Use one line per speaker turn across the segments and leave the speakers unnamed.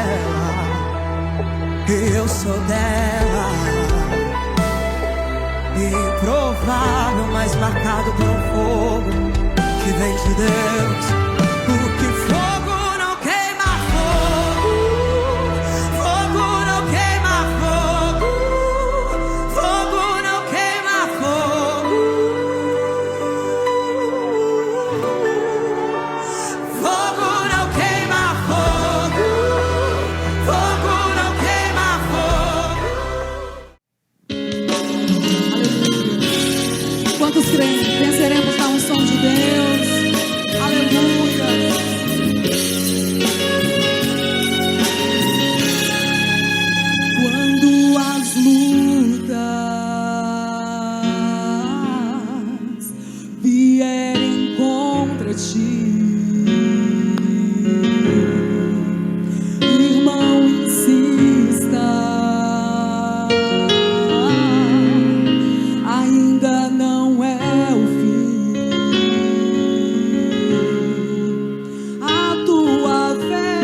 dela, eu sou dela. Improvável, mas marcado por um fogo que vem de Deus. Porque fogo não queima fogo, fogo não queima fogo, fogo não queima fogo, fogo não queima fogo, fogo não queima fogo.
Quantos creem? Venceremos na unção de Deus. Aleluia. Quando as lutas vierem contra ti, irmão, insista. Ainda não é o fim. A tua fé,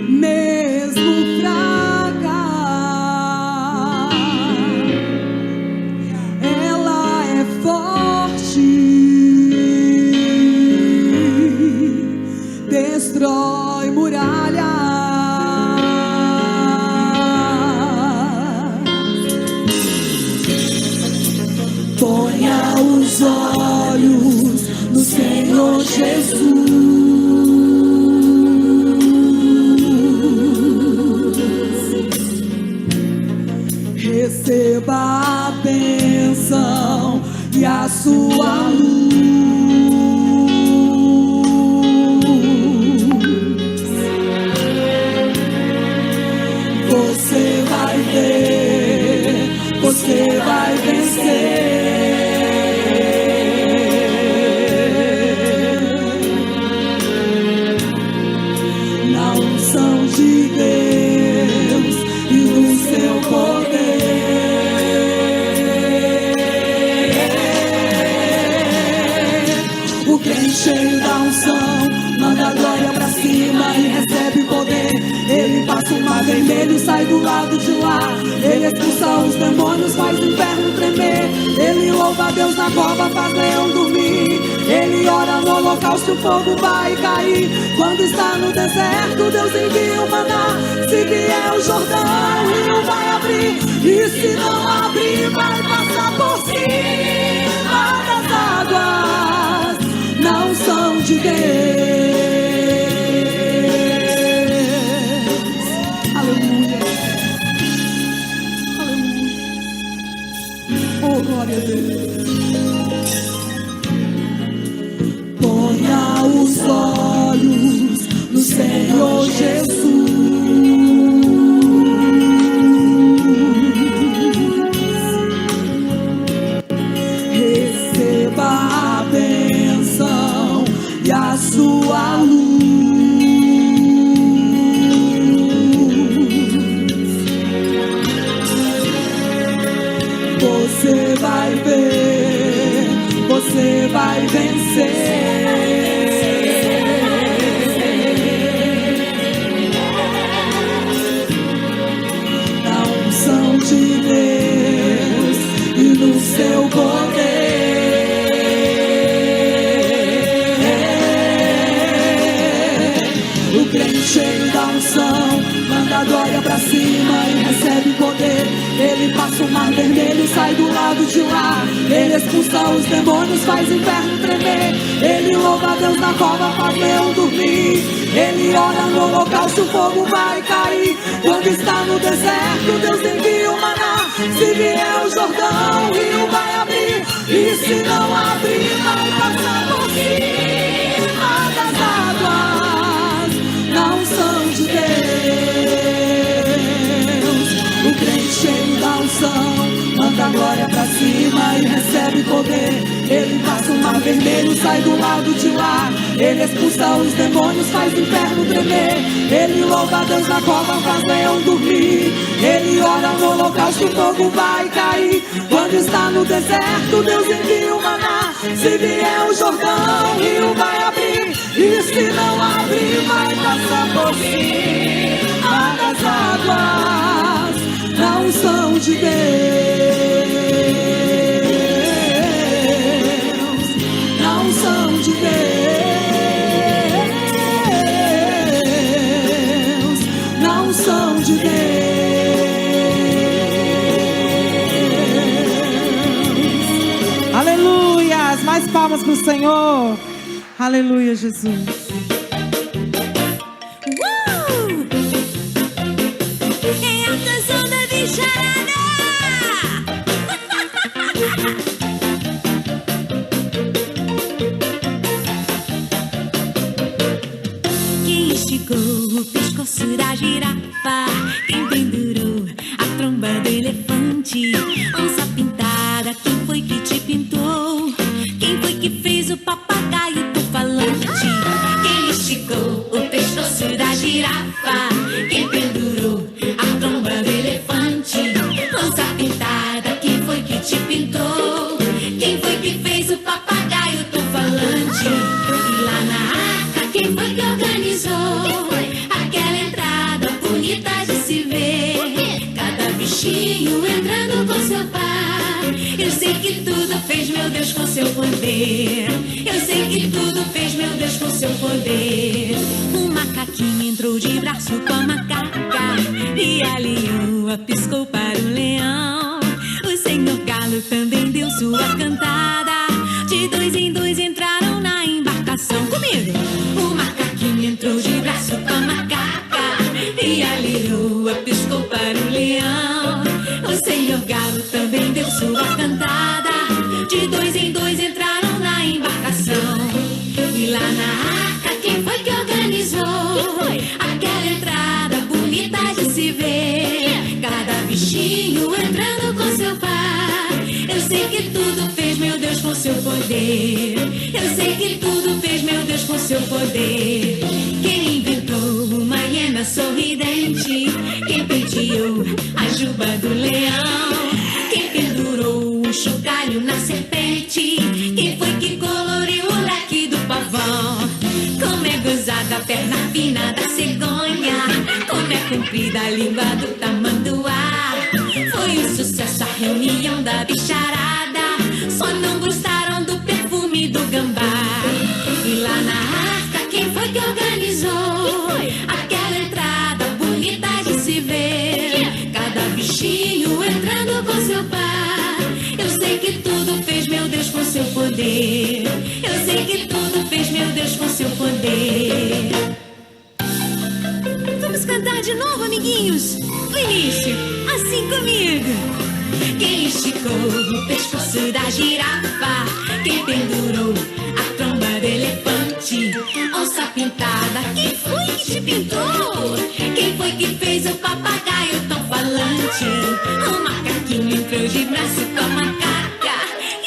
mesmo fraca, ela é forte, destrói muralhas. Ponha os olhos no Senhor Jesus. Receba a bênção e a sua luz. Você vai ver, você vai vencer. Na unção de Deus e no seu poder. O crente cheio da unção manda a glória pra cima e recebe poder. Ele passa o mar vermelho e sai do lado de lá. Ele expulsa os demônios, faz o inferno tremer. Ele louva a Deus na cova, faz leão dormir. Ele ora no holocausto, o fogo vai cair. Quando está no deserto, Deus envia o maná. Se vier o Jordão, o rio vai abrir. E se não abrir, vai passar por cima das águas. Na unção de Deus. Aleluia. Aleluia. Oh, glória a Deus. Ponha os olhos no Senhor Jesus. Receba a bênção e a sua luz. Você vai ver, você vai vencer. Na unção de Deus e no seu poder. O crente cheio da unção manda a glória pra cima e recebe poder. Ele passa o mar vermelho e sai do lado de lá. Ele expulsa os demônios, faz o inferno tremer. Ele louva a Deus na cova, faz leão dormir. Ele ora no holocausto, o fogo vai cair. Quando está no deserto, Deus envia o maná. Se vier o Jordão, o rio vai abrir. E se não abrir, vai passar por cima das águas. Na unção de Deus. O crente cheio da unção manda a glória pra cima e recebe poder. Ele passa o mar vermelho, sai do lado de lá. Ele expulsa os demônios, faz o inferno tremer. Ele louva a Deus na cova, faz leão dormir. Ele ora no holocausto, o fogo vai cair. Quando está no deserto, Deus envia o maná. Se vier o Jordão, o rio vai abrir. E de Deus, na unção de Deus, na unção de Deus. Aleluias, mais palmas para o Senhor. Aleluia, Jesus.
É a canção da bicharada. Quem esticou o pescoço da girafa? Quem pendurou a tromba do elefante? Onça pintada, quem foi que te pintou? Quem foi que fez o papagaio tão falante? Quem esticou o pescoço da girafa? Quem pendurou a tromba do elefante? Onça pintada, quem foi que te pintou? Quem foi que fez o papagaio tão falante? E lá na arca, quem foi que organizou aquela entrada bonita de se ver? Cada bichinho entrando com seu par. Eu sei que tudo fez, meu Deus, com seu poder. Eu sei que tudo fez, meu Deus, com seu poder. Um macaquinho entrou de braço com a macaca e a leoa piscou para o leão. O senhor galo também deu sua cantada. De dois em dois entraram na embarcação. Comigo! O macaquinho entrou de braço com a macaca e a leoa piscou para o leão. O senhor galo também deu sua cantada. De dois em dois entraram na embarcação. E lá na arca, quem foi que organizou aquela entrada bonita de se ver? Cada bichinho entrando com seu par. Eu sei que tudo fez, meu Deus, com seu poder. Eu sei que tudo fez, meu Deus, com seu poder. Quem inventou uma hiena sorridente? Quem penteou a juba do leão? Quem pendurou o chocalho na serpente? Quem foi que coloriu o leque do pavão? Como é gozada a perna fina da cegonha, como é comprida a língua do tamanduá. Foi um sucesso a reunião da bicharada, só não gostaram do perfume do gambá. E lá na arca, quem foi que organizou aquela entrada bonita de se ver? Cada bichinho entrando com seu par. Eu sei que tudo fez, meu Deus, com seu poder. Eu sei que tudo fez, meu Deus, com seu poder. Vamos cantar de novo, amiguinhos? O início, assim comigo. Quem esticou o pescoço da girafa? Quem pendurou a tromba do elefante? Onça pintada, quem foi que te pintou? Quem foi que fez o papagaio tão falante? O macaquinho entrou de braço com a macaca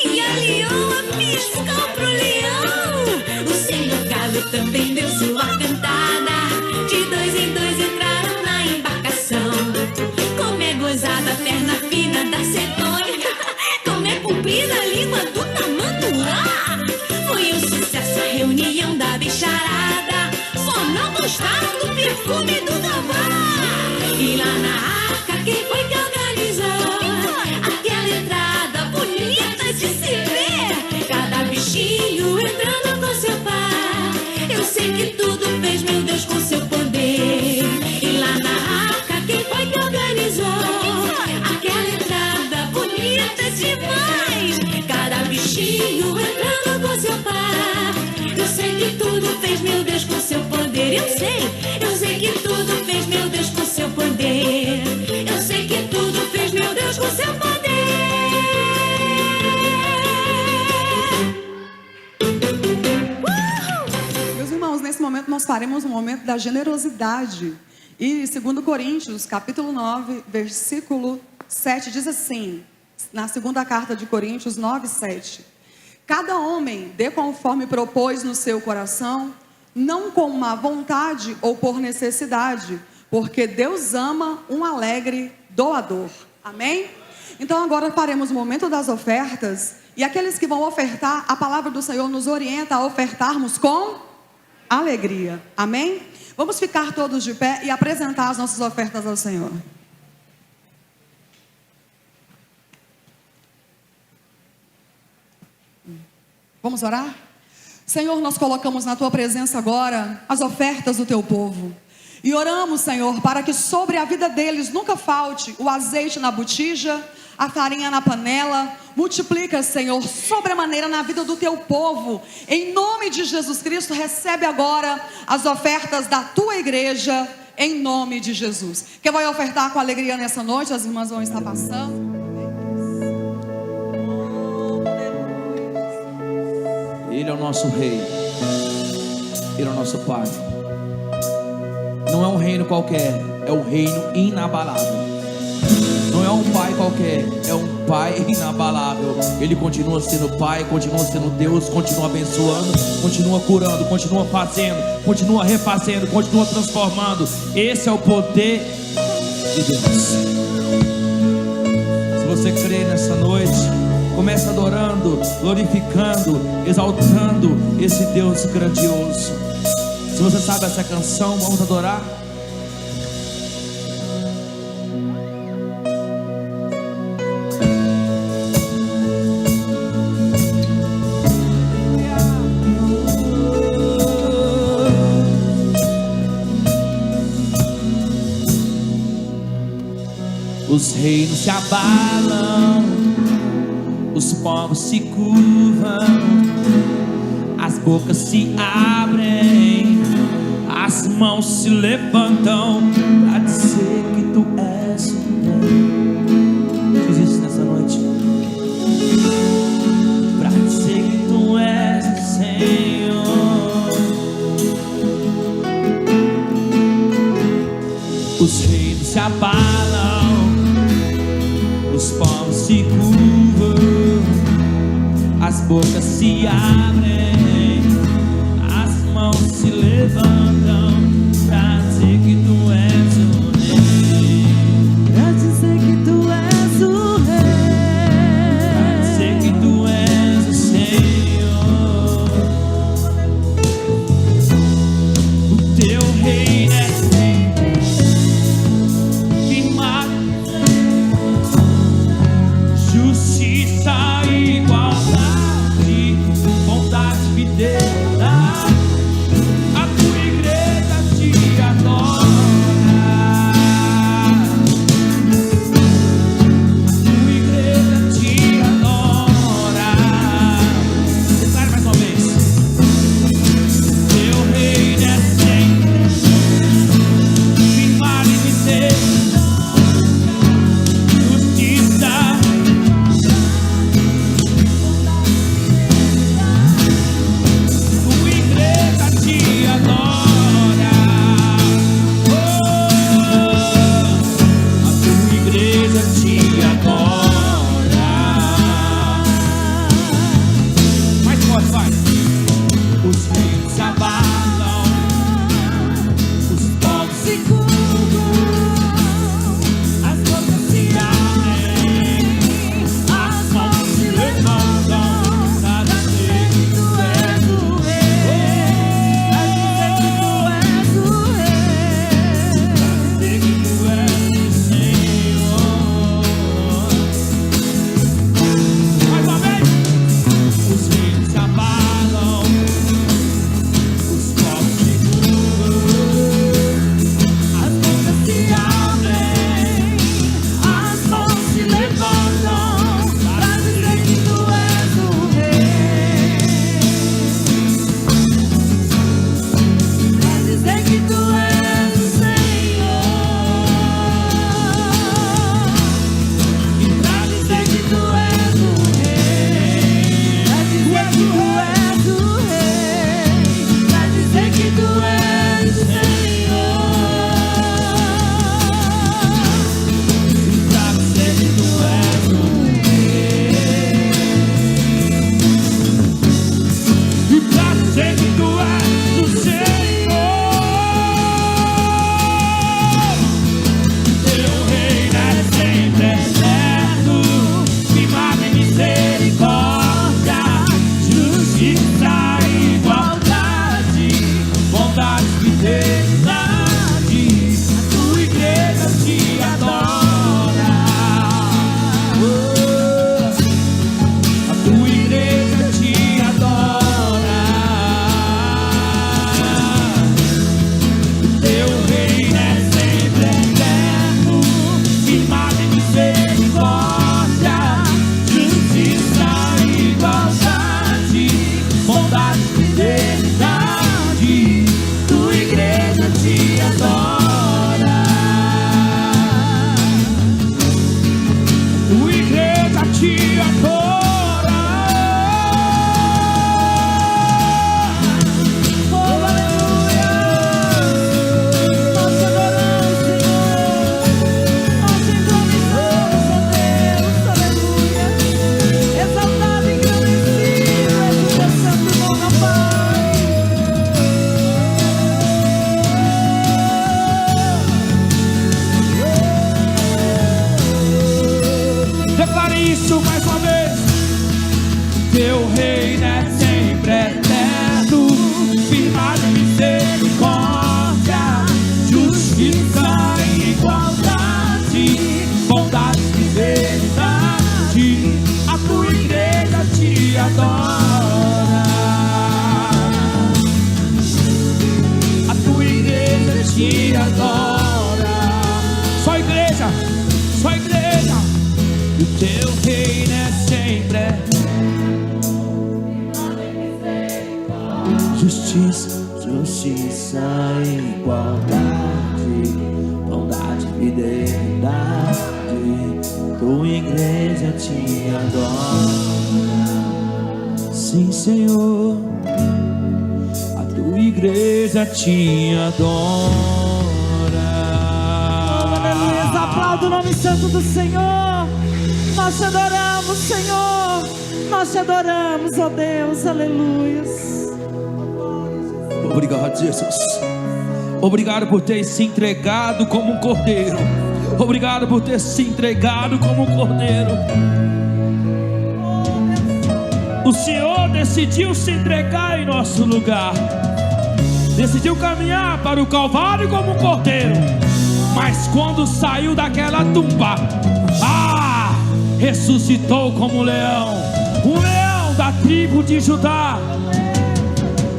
e a leoa piscou pro leão. O senhor galo também deu sua cantada. De dois em dois entraram na embarcação. Como é gozada a perna fina da cegonha, como é comprida a língua do tamanduá. Foi um sucesso a reunião da bicharada, só não gostaram do perfume do gambá. E lá na arca, quem foi que organizou aquela entrada bonita de se ver? Cada bichinho entrando com seu par. Eu sei que tudo fez, meu Deus, com seu poder. E lá na arca, quem foi que organizou aquela entrada bonita demais? Cada bichinho entrando com seu par. Eu sei que tudo fez, meu Deus, com seu poder. Eu sei que tudo fez, meu Deus, com seu poder. Eu sei que tudo fez, meu Deus, com seu poder.
Meus irmãos, nesse momento nós faremos um momento da generosidade. E 2 Coríntios, capítulo 9, versículo 7, diz assim, na segunda carta de Coríntios 9, 7. Cada homem dê conforme propôs no seu coração, não com má vontade ou por necessidade, porque Deus ama um alegre doador. Amém? Então agora faremos o momento das ofertas. E aqueles que vão ofertar, a palavra do Senhor nos orienta a ofertarmos com alegria. Amém? Vamos ficar todos de pé e apresentar as nossas ofertas ao Senhor. Vamos orar? Senhor, nós colocamos na Tua presença agora as ofertas do Teu povo. E oramos, Senhor, para que sobre a vida deles nunca falte o azeite na botija, a farinha na panela. Multiplica, Senhor, sobremaneira na vida do Teu povo. Em nome de Jesus Cristo, recebe agora as ofertas da Tua igreja, em nome de Jesus. Quem vai ofertar com alegria nessa noite? As irmãs vão estar passando.
Ele é o nosso rei, Ele é o nosso Pai. Não é um reino qualquer, é um reino inabalável. Não é um pai qualquer, é um Pai inabalável. Ele continua sendo Pai, continua sendo Deus, continua abençoando, continua curando, continua fazendo, continua refazendo, continua transformando. Esse é o poder de Deus. Se você crê nessa noite, comece adorando, glorificando, exaltando esse Deus grandioso. Se você sabe essa canção, vamos adorar. Os reinos se abalam, os povos se curvam, as bocas se abrem, as mãos se levantam para dizer que Tu és o Rei. Diz isso nessa noite. Para dizer que Tu és o Senhor. Os reinos se abalam, os povos se curvam, as bocas se abrem, as mãos se levantam pra dizer que Tu és o Rei.
Pra dizer que Tu és o Rei.
Pra dizer que Tu és o Senhor. O Teu reino é sempre firmado, justiça e igualdade, bondade e fidelidade. A Tua igreja te adora. A Tua igreja te adora. Declare mais uma vez. Teu reino é sempre firmado e fidelidade, justiça. Tua igreja te adora. A Tua igreja te adora. Mais forte, vai. Os reinos se abalam, os povos se curvam, as bocas se abrem, as mãos se levantam pra dizer que Tu és o Rei. Pra dizer que Tu és o Rei. Pra dizer que Tu és o Senhor. Mais uma vez. Os reinos se abalam, os povos se curvam, as bocas se abrem, as mãos se levantam pra dizer que Tu és o Rei. Pra dizer que Tu és o Senhor. E pra dizer que Tu és o Rei. Pra dizer que Tu és o Rei. Pra dizer que Tu és o Senhor. E pra dizer que Tu és o Rei. E pra dizer que Tu és o Senhor. Teu reino é sempre eterno, firmado em misericórdia, justiça e igualdade, bondade e fidelidade. A Tua igreja te adora. A Tua igreja te adora. te adora. Tua igreja te adora. Isso mais uma vez. Teu reino é sempre eterno, firmado em misericórdia, justiça e igualdade, bondade e fidelidade. A tua igreja te adora. A tua igreja te adora. Só igreja, só igreja. O teu reino é sempre justiça, justiça e igualdade, bondade e fidelidade. Tua igreja te adora. Sim, Senhor, a tua igreja te adora.
Aleluia, aplauda o nome santo do Senhor. Nós te adoramos, Senhor. Nós te adoramos, ó Deus. Aleluia.
Obrigado, Jesus. Obrigado por ter se entregado como um cordeiro. Obrigado por ter se entregado como um cordeiro. O Senhor decidiu se entregar em nosso lugar. Decidiu caminhar para o Calvário como um cordeiro. Mas quando saiu daquela tumba, ressuscitou como um leão da tribo de Judá,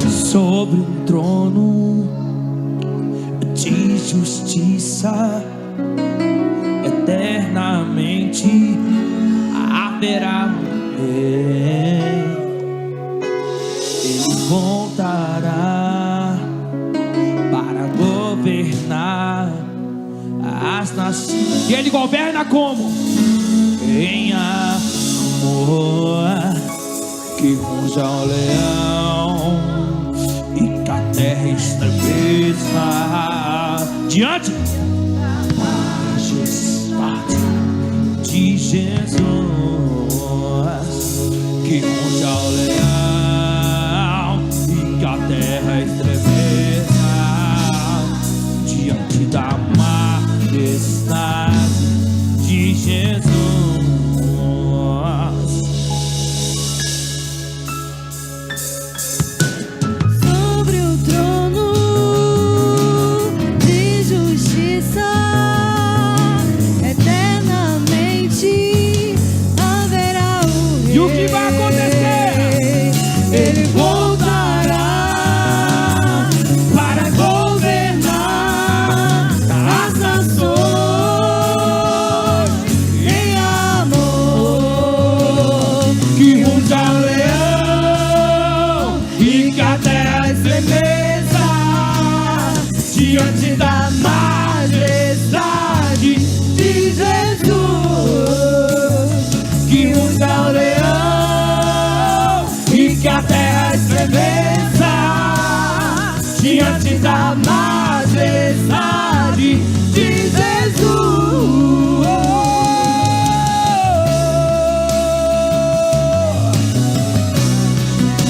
sobre um trono de justiça. Eternamente haverá um rei. Ele voltará para governar as nações. E ele governa como? Em amor, que ruja o leão e que a terra estremeça diante da majestade de Jesus. Que ruja o leão e que a terra estremeça diante da majestade de Jesus. Diante da majestade de Jesus, que ruja o leão e que a terra estremeça. Diante da majestade de Jesus.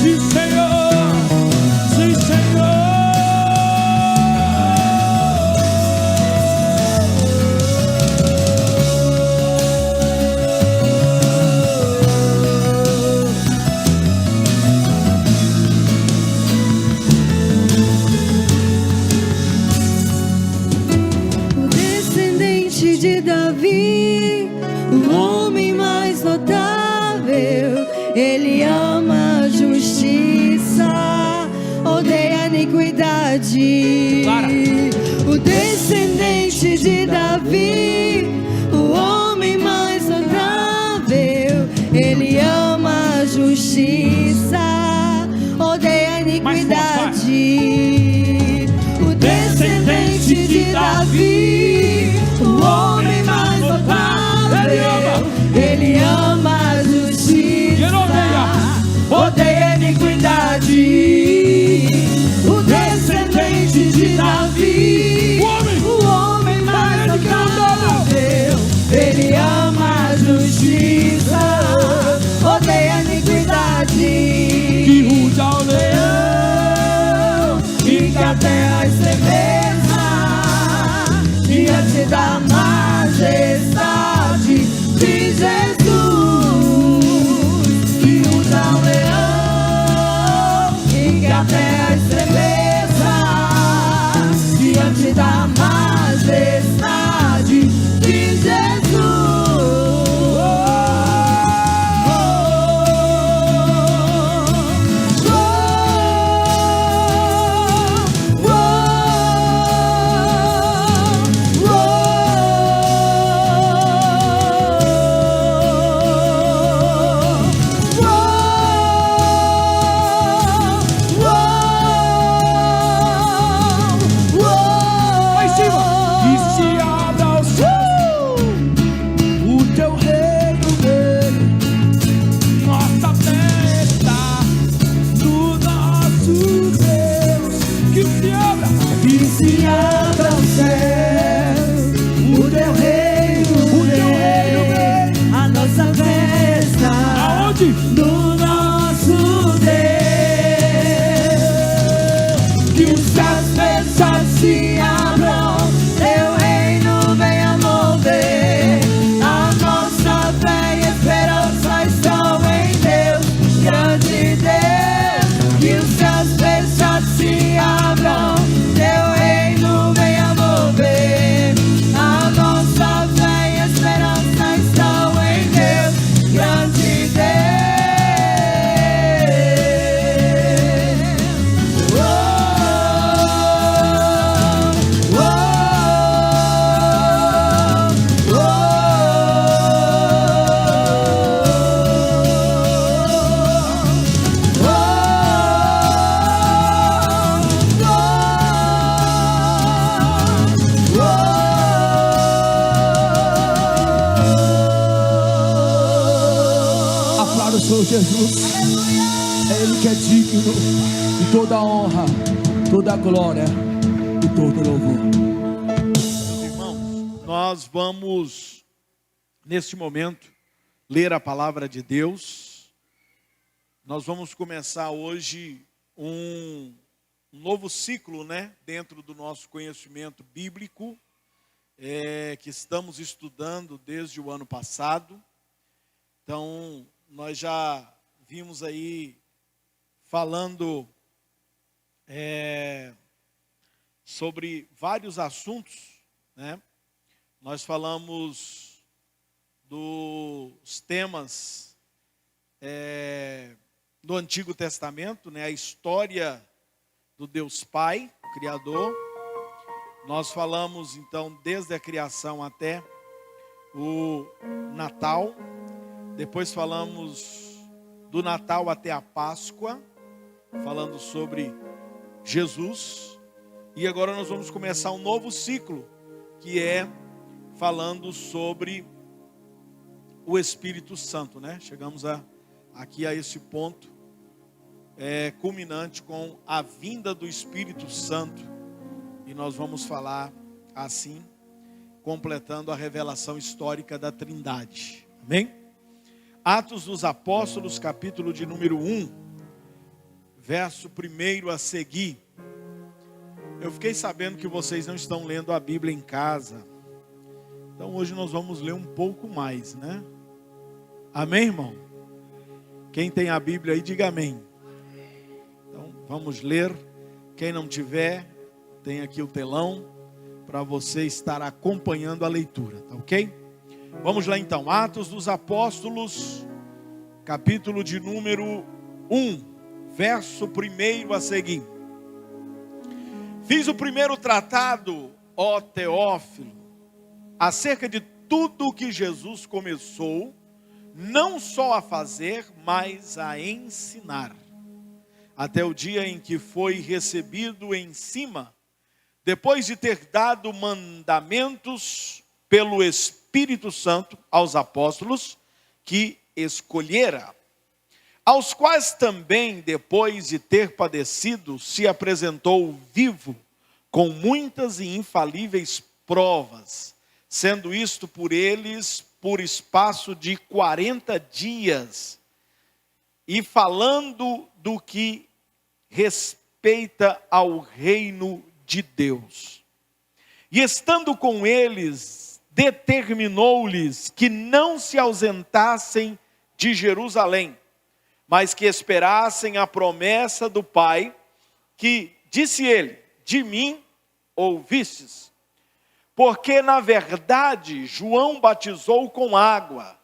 Sim, Senhor, sim, Senhor.
De Davi, o homem mais notável, ele ama a justiça, odeia a iniquidade. O descendente de Davi, o homem mais notável, ele ama a justiça, odeia a iniquidade. O descendente descendente de Davi, o homem mais notável. Ele ama a justiça, odeia a iniquidade. O descendente de Davi, o homem mais notável. Ele ama a justiça, odeia a iniquidade.
Que ruge ao leão,
E que a terra estremeça diante da majestade de Jesus. Que usa um leão, e que a terra estremeça diante da majestade de Jesus. Do nosso Deus, que os céus fechados se abram, teu reino venha mover. A nossa fé e esperança estão em Deus, grande Deus. Que os céus fechados se abram, teu reino venha mover. A nossa fé e esperança estão em Deus, grande Deus.
aplauda o Senhor Jesus. É Ele que é digno de toda a honra, toda a glória e todo o louvor.
Meus irmãos, nós vamos, neste momento, ler a palavra de Deus. Nós vamos começar hoje um novo ciclo, dentro do nosso conhecimento bíblico, que estamos estudando desde o ano passado. Então, nós já vimos aí falando sobre vários assuntos, Nós falamos dos temas do Antigo Testamento, a história do Deus Pai, o Criador. Nós falamos então desde a criação até o Natal. Depois falamos do Natal até a Páscoa, falando sobre Jesus. E agora nós vamos começar um novo ciclo, que é falando sobre o Espírito Santo, Chegamos aqui a esse ponto culminante com a vinda do Espírito Santo. E nós vamos falar assim, completando a revelação histórica da Trindade. Amém? Atos dos Apóstolos, capítulo de número 1, verso 1 a seguir. Eu fiquei sabendo que vocês não estão lendo a Bíblia em casa. Então hoje nós vamos ler um pouco mais, Amém, irmão? Quem tem a Bíblia aí, diga amém. Então vamos ler. Quem não tiver, tem aqui o telão para você estar acompanhando a leitura, tá ok? Vamos lá então, Atos dos Apóstolos, capítulo de número 1, verso 1 a seguir. Fiz o primeiro tratado, ó Teófilo, acerca de tudo o que Jesus começou, não só a fazer, mas a ensinar, até o dia em que foi recebido em cima depois de ter dado mandamentos pelo Espírito Santo aos apóstolos que escolhera, aos quais também, depois de ter padecido, se apresentou vivo, com muitas e infalíveis provas, sendo isto por eles por espaço de 40 dias, e falando do que respeita ao reino de Deus. E estando com eles, determinou-lhes que não se ausentassem de Jerusalém, mas que esperassem a promessa do Pai, que, disse ele, de mim ouvistes. Porque, na verdade, João batizou com água,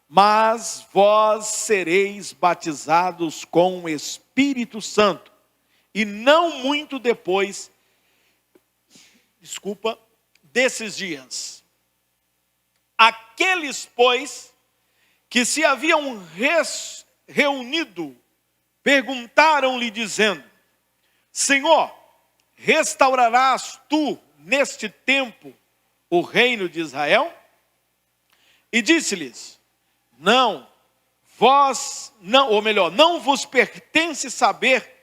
mas vós sereis batizados com o Espírito Santo. E não muito depois, desses dias. Aqueles, pois, que se haviam reunido, perguntaram-lhe dizendo: Senhor, restaurarás tu neste tempo o reino de Israel? E disse-lhes: não vos pertence saber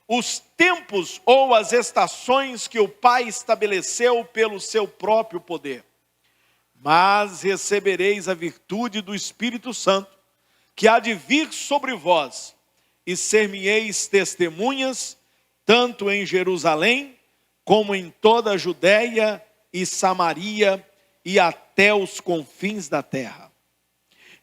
os tempos ou as estações que o Pai estabeleceu pelo seu próprio poder. Mas recebereis a virtude do Espírito Santo, que há de vir sobre vós, e ser-me-eis testemunhas, tanto em Jerusalém, como em toda a Judéia e Samaria, e até os confins da terra.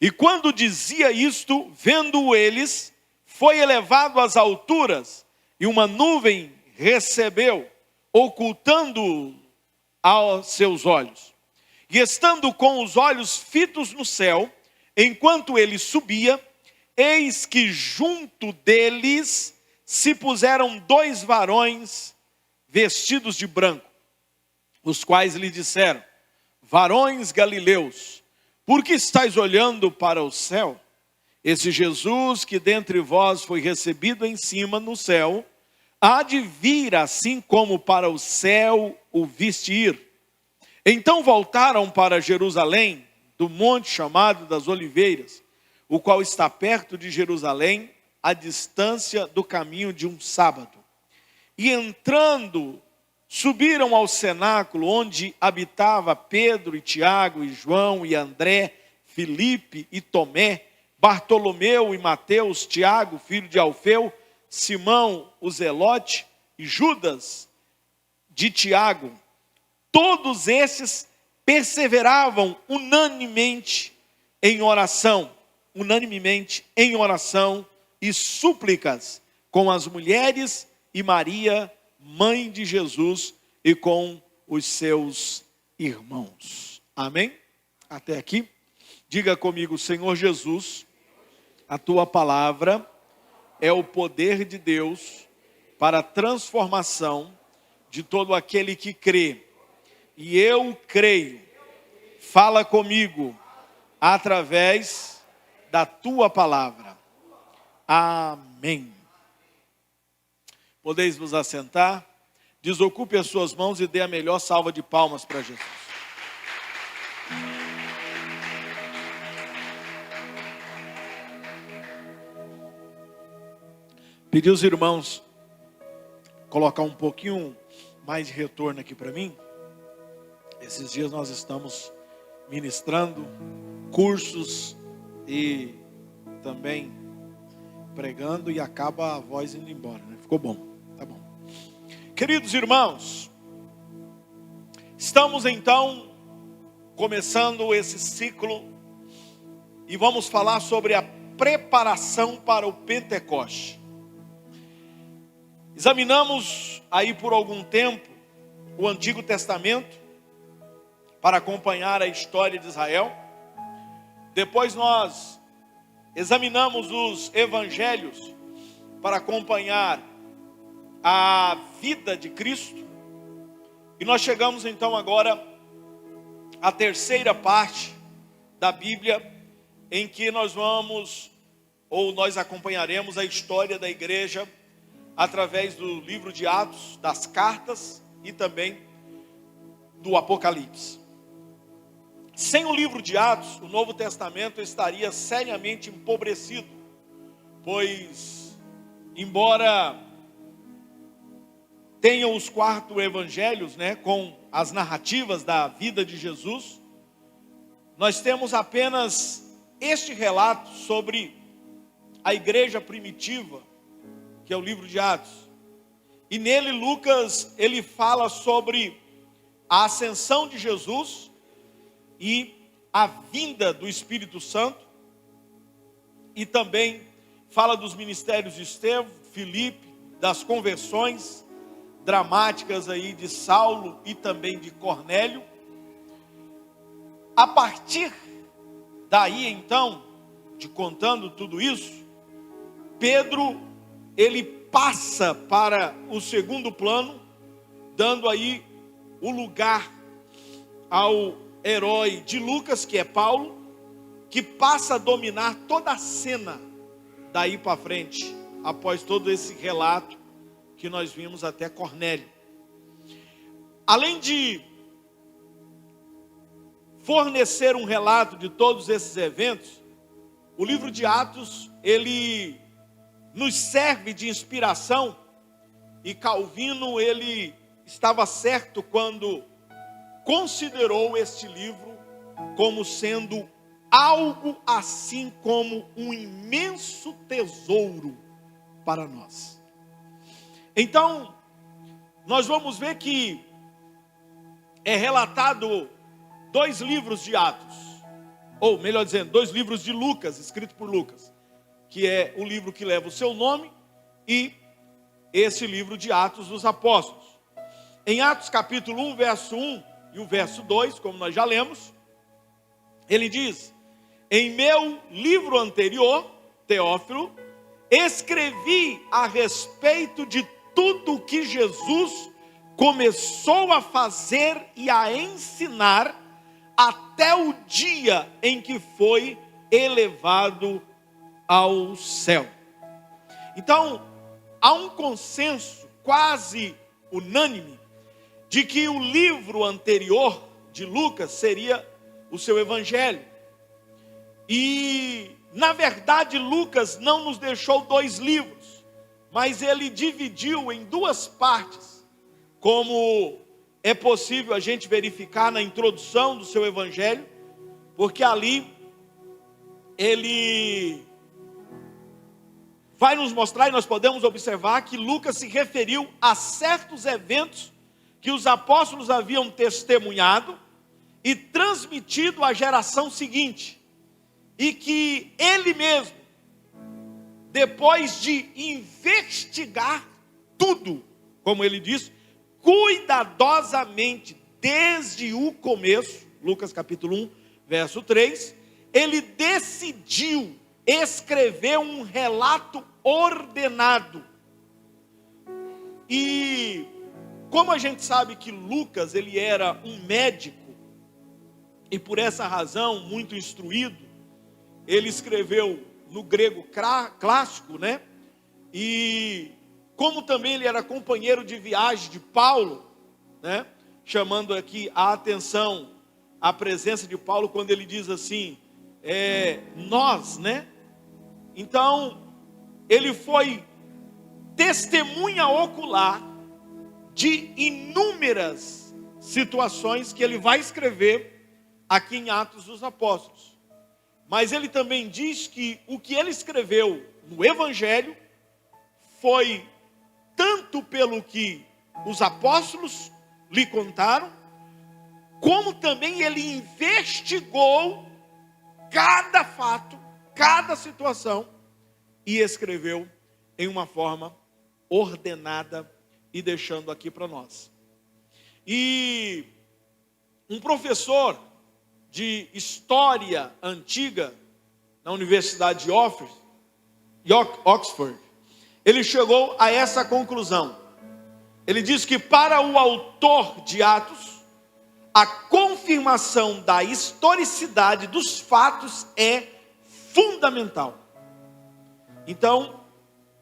E quando dizia isto, vendo eles, foi elevado às alturas, e uma nuvem recebeu, ocultando-o aos seus olhos. E estando com os olhos fitos no céu, enquanto ele subia, eis que junto deles se puseram 2 varões vestidos de branco, os quais lhe disseram: varões galileus, por que estáis olhando para o céu? Esse Jesus que dentre vós foi recebido em cima no céu, há de vir assim como para o céu o viste ir. Então voltaram para Jerusalém, do monte chamado das Oliveiras, o qual está perto de Jerusalém, à distância do caminho de um sábado. E entrando, subiram ao cenáculo, onde habitava Pedro e Tiago e João e André, Filipe e Tomé, Bartolomeu e Mateus, Tiago, filho de Alfeu, Simão o Zelote e Judas de Tiago. Todos esses perseveravam unanimemente em oração e súplicas com as mulheres e Maria, mãe de Jesus, e com os seus irmãos. Amém? Até aqui. Diga comigo: Senhor Jesus, a tua palavra é o poder de Deus para a transformação de todo aquele que crê. E eu creio. Fala comigo através da tua palavra. Amém. Podeis vos assentar. Desocupe as suas mãos e dê a melhor salva de palmas para Jesus. Pedi aos irmãos colocar um pouquinho mais de retorno aqui para mim. Esses dias nós estamos ministrando cursos e também pregando, e acaba a voz indo embora, né? Ficou bom, tá bom. Queridos irmãos, estamos então começando esse ciclo e vamos falar sobre a preparação para o Pentecoste. Examinamos aí por algum tempo o Antigo Testamento para acompanhar a história de Israel. Depois nós examinamos os evangelhos para acompanhar a vida de Cristo. E nós chegamos então agora à terceira parte da Bíblia, em que nós acompanharemos a história da igreja através do livro de Atos, das cartas e também do Apocalipse. Sem o livro de Atos, o Novo Testamento estaria seriamente empobrecido, pois, embora tenham os 4 evangelhos, com as narrativas da vida de Jesus, nós temos apenas este relato sobre a igreja primitiva, que é o livro de Atos. E nele Lucas, ele fala sobre a ascensão de Jesus e a vinda do Espírito Santo, e também fala dos ministérios de Estevão, Filipe, das conversões dramáticas aí de Saulo e também de Cornélio. A partir daí então, de contando tudo isso, Pedro, ele passa para o segundo plano, dando aí o lugar ao herói de Lucas, que é Paulo, que passa a dominar toda a cena daí para frente, após todo esse relato que nós vimos até Cornélio. Além de fornecer um relato de todos esses eventos, o livro de Atos, ele nos serve de inspiração, e Calvino, ele estava certo quando considerou este livro como sendo algo assim como um imenso tesouro para nós. Então, nós vamos ver que é relatado 2 livros de Atos, ou melhor dizendo, 2 livros de Lucas, escrito por Lucas, que é o livro que leva o seu nome, e esse livro de Atos dos Apóstolos. Em Atos capítulo 1, verso 1 e o verso 2, como nós já lemos, ele diz: em meu livro anterior, Teófilo, escrevi a respeito de tudo o que Jesus começou a fazer e a ensinar até o dia em que foi elevado ao céu. Então, há um consenso quase unânime de que o livro anterior de Lucas seria o seu evangelho. E, na verdade, Lucas não nos deixou 2 livros, mas ele dividiu em 2 partes, como é possível a gente verificar na introdução do seu evangelho, porque ali ele vai nos mostrar, e nós podemos observar que Lucas se referiu a certos eventos que os apóstolos haviam testemunhado e transmitido à geração seguinte, e que ele mesmo, depois de investigar tudo, como ele diz, cuidadosamente, desde o começo, Lucas capítulo 1, verso 3, ele decidiu escrever um relato ordenado. E como a gente sabe que Lucas, ele era um médico, e por essa razão, muito instruído, ele escreveu no grego clássico, E como também ele era companheiro de viagem de Paulo, chamando aqui a atenção, a presença de Paulo, quando ele diz assim, nós, Então, ele foi testemunha ocular de inúmeras situações que ele vai escrever aqui em Atos dos Apóstolos. Mas ele também diz que o que ele escreveu no Evangelho foi tanto pelo que os apóstolos lhe contaram, como também ele investigou cada fato, cada situação, e escreveu em uma forma ordenada e deixando aqui para nós. E um professor de história antiga na Universidade de Oxford, ele chegou a essa conclusão. Ele diz que para o autor de Atos, a confirmação da historicidade dos fatos é fundamental. Então,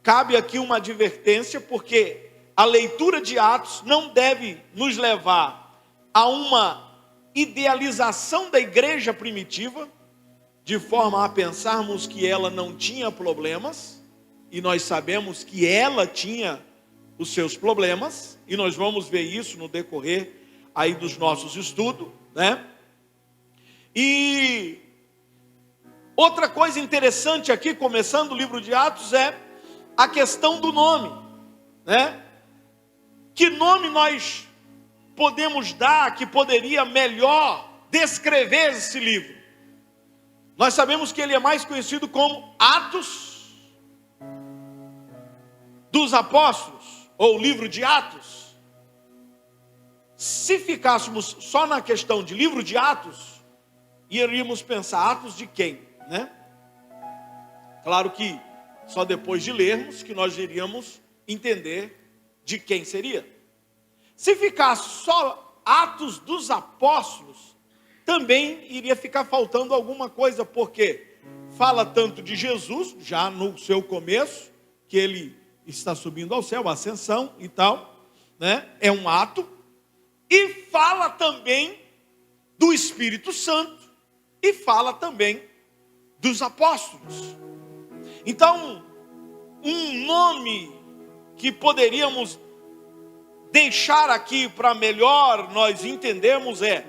cabe aqui uma advertência, porque a leitura de Atos não deve nos levar a uma idealização da igreja primitiva, de forma a pensarmos que ela não tinha problemas, e nós sabemos que ela tinha os seus problemas, e nós vamos ver isso no decorrer aí dos nossos estudos, né? E outra coisa interessante aqui, começando o livro de Atos, é a questão do nome, né? Que nome nós podemos dar que poderia melhor descrever esse livro? Nós sabemos que ele é mais conhecido como Atos dos Apóstolos, ou livro de Atos. Se ficássemos só na questão de livro de Atos, iríamos pensar, Atos de quem, né? Claro que só depois de lermos que nós iríamos entender de quem seria. Se ficasse só Atos dos Apóstolos, também iria ficar faltando alguma coisa, porque fala tanto de Jesus, já no seu começo, que ele está subindo ao céu, a ascensão e tal, né? É um ato. E fala também do Espírito Santo, e fala também dos apóstolos. Então, um nome que poderíamos deixar aqui para melhor nós entendermos é,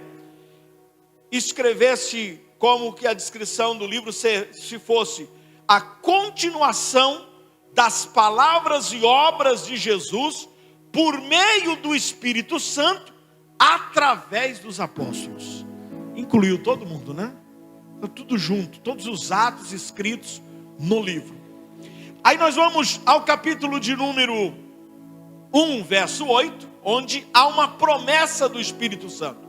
escrever-se como que a descrição do livro se fosse a continuação das palavras e obras de Jesus por meio do Espírito Santo através dos apóstolos. Incluiu todo mundo, né? Tudo junto, todos os atos escritos no livro. Aí nós vamos ao capítulo de número 1, verso 8, onde há uma promessa do Espírito Santo.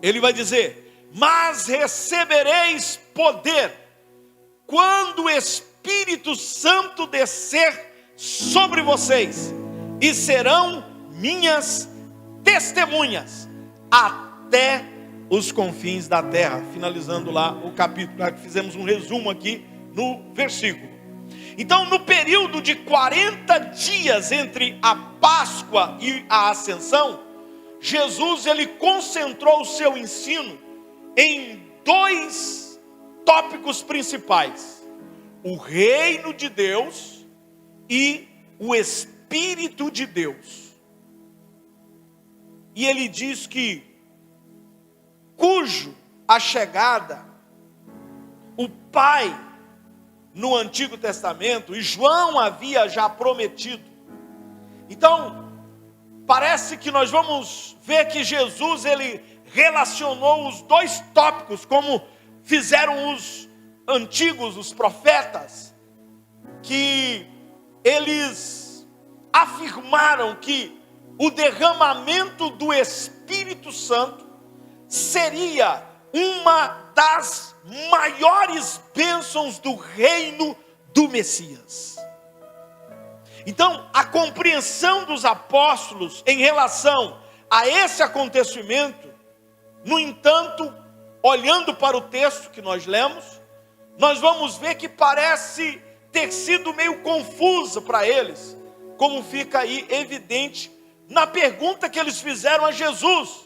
Ele vai dizer: mas recebereis poder quando o Espírito Santo descer sobre vocês, e serão minhas testemunhas até os confins da terra. Finalizando lá o capítulo, fizemos um resumo aqui no versículo. Então, no período de 40 dias entre a Páscoa e a Ascensão, Jesus ele concentrou o seu ensino em dois tópicos principais: o reino de Deus e o Espírito de Deus. E ele diz que cujo a chegada o Pai no Antigo Testamento e João havia já prometido. Então, parece que nós vamos ver que Jesus ele relacionou os dois tópicos, como fizeram os antigos, os profetas, que eles afirmaram que o derramamento do Espírito Santo seria uma das maiores bênçãos do reino do Messias. Então, a compreensão dos apóstolos em relação a esse acontecimento, no entanto, olhando para o texto que nós lemos, nós vamos ver que parece ter sido meio confusa para eles, como fica aí evidente na pergunta que eles fizeram a Jesus.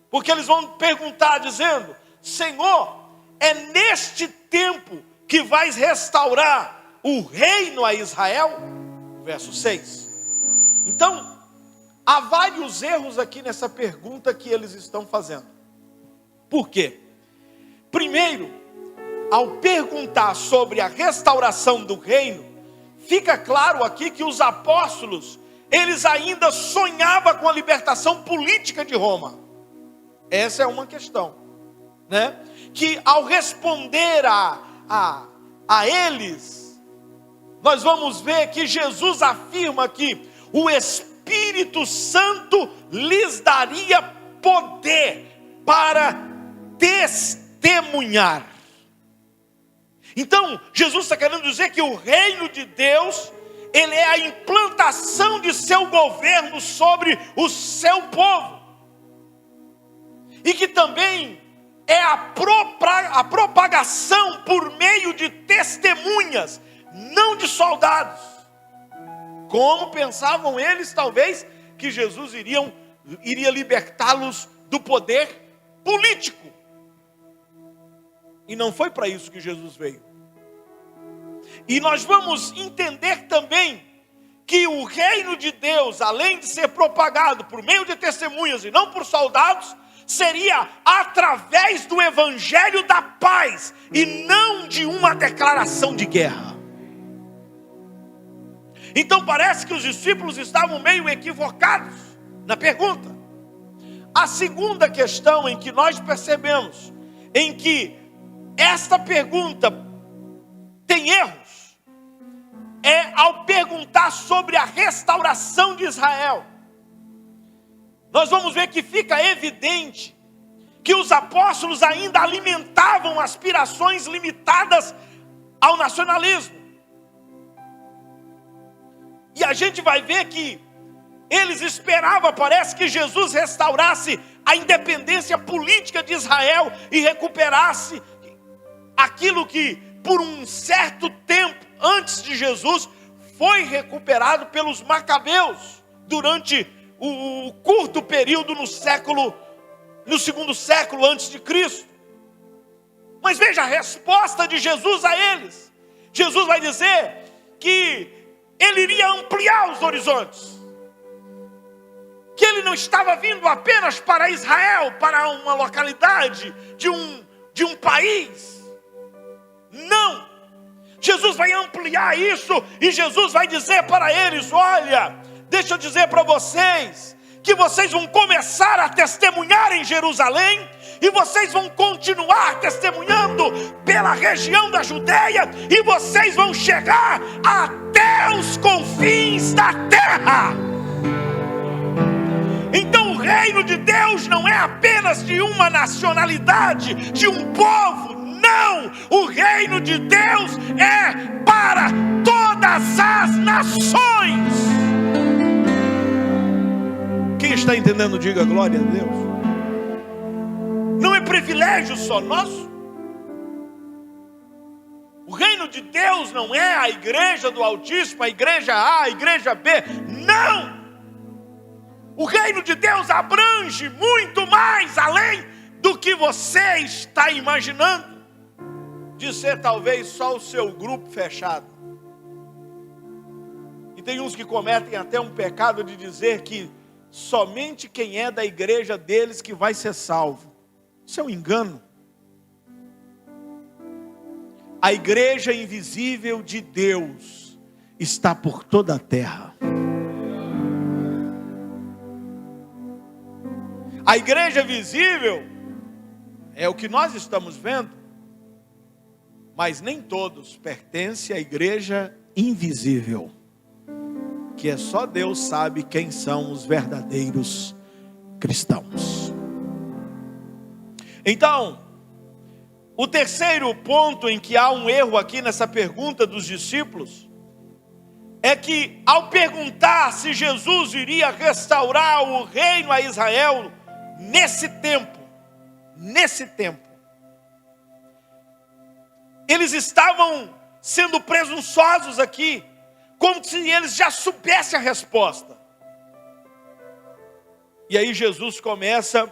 Porque eles vão perguntar dizendo: Senhor, é neste tempo que vais restaurar o reino a Israel? Verso 6. Então, há vários erros aqui nessa pergunta que eles estão fazendo. Por quê? Primeiro, ao perguntar sobre a restauração do reino, fica claro aqui que os apóstolos, eles ainda sonhavam com a libertação política de Roma. Essa é uma questão, né? Que ao responder a eles, nós vamos ver que Jesus afirma que o Espírito Santo lhes daria poder para testemunhar. Então, Jesus está querendo dizer que o reino de Deus, ele é a implantação de seu governo sobre o seu povo. E que também é a propagação por meio de testemunhas, não de soldados. Como pensavam eles, talvez, que Jesus iria libertá-los do poder político. E não foi para isso que Jesus veio. E nós vamos entender também que o reino de Deus, além de ser propagado por meio de testemunhas e não por soldados, seria através do evangelho da paz e não de uma declaração de guerra. Então parece que os discípulos estavam meio equivocados na pergunta. A segunda questão em que nós percebemos em que esta pergunta tem erros é ao perguntar sobre a restauração de Israel. Nós vamos ver que fica evidente que os apóstolos ainda alimentavam aspirações limitadas ao nacionalismo. E a gente vai ver que eles esperavam, parece, que Jesus restaurasse a independência política de Israel e recuperasse aquilo que por um certo tempo antes de Jesus foi recuperado pelos macabeus durante o curto período no segundo século antes de Cristo. Mas veja a resposta de Jesus a eles. Jesus vai dizer que ele iria ampliar os horizontes, que ele não estava vindo apenas para Israel, para uma localidade de um país. Não, Jesus vai ampliar isso e Jesus vai dizer para eles: olha, deixa eu dizer para vocês que vocês vão começar a testemunhar em Jerusalém e vocês vão continuar testemunhando pela região da Judeia e vocês vão chegar até os confins da terra. Então o reino de Deus não é apenas de uma nacionalidade, de um povo. Não, o reino de Deus é para todas as nações. Quem está entendendo, diga glória a Deus. Não é privilégio só nosso. O reino de Deus não é a igreja do Altíssimo, a igreja A, a igreja B. Não! O reino de Deus abrange muito mais além do que você está imaginando, de ser talvez só o seu grupo fechado. E tem uns que cometem até um pecado de dizer que somente quem é da igreja deles que vai ser salvo. Isso é um engano. A igreja invisível de Deus está por toda a terra. A igreja visível é o que nós estamos vendo, mas nem todos pertencem à igreja invisível, que é só Deus sabe quem são os verdadeiros cristãos. Então, o terceiro ponto em que há um erro aqui nessa pergunta dos discípulos é que, ao perguntar se Jesus iria restaurar o reino a Israel nesse tempo, eles estavam sendo presunçosos aqui, como se eles já soubessem a resposta. E aí Jesus começa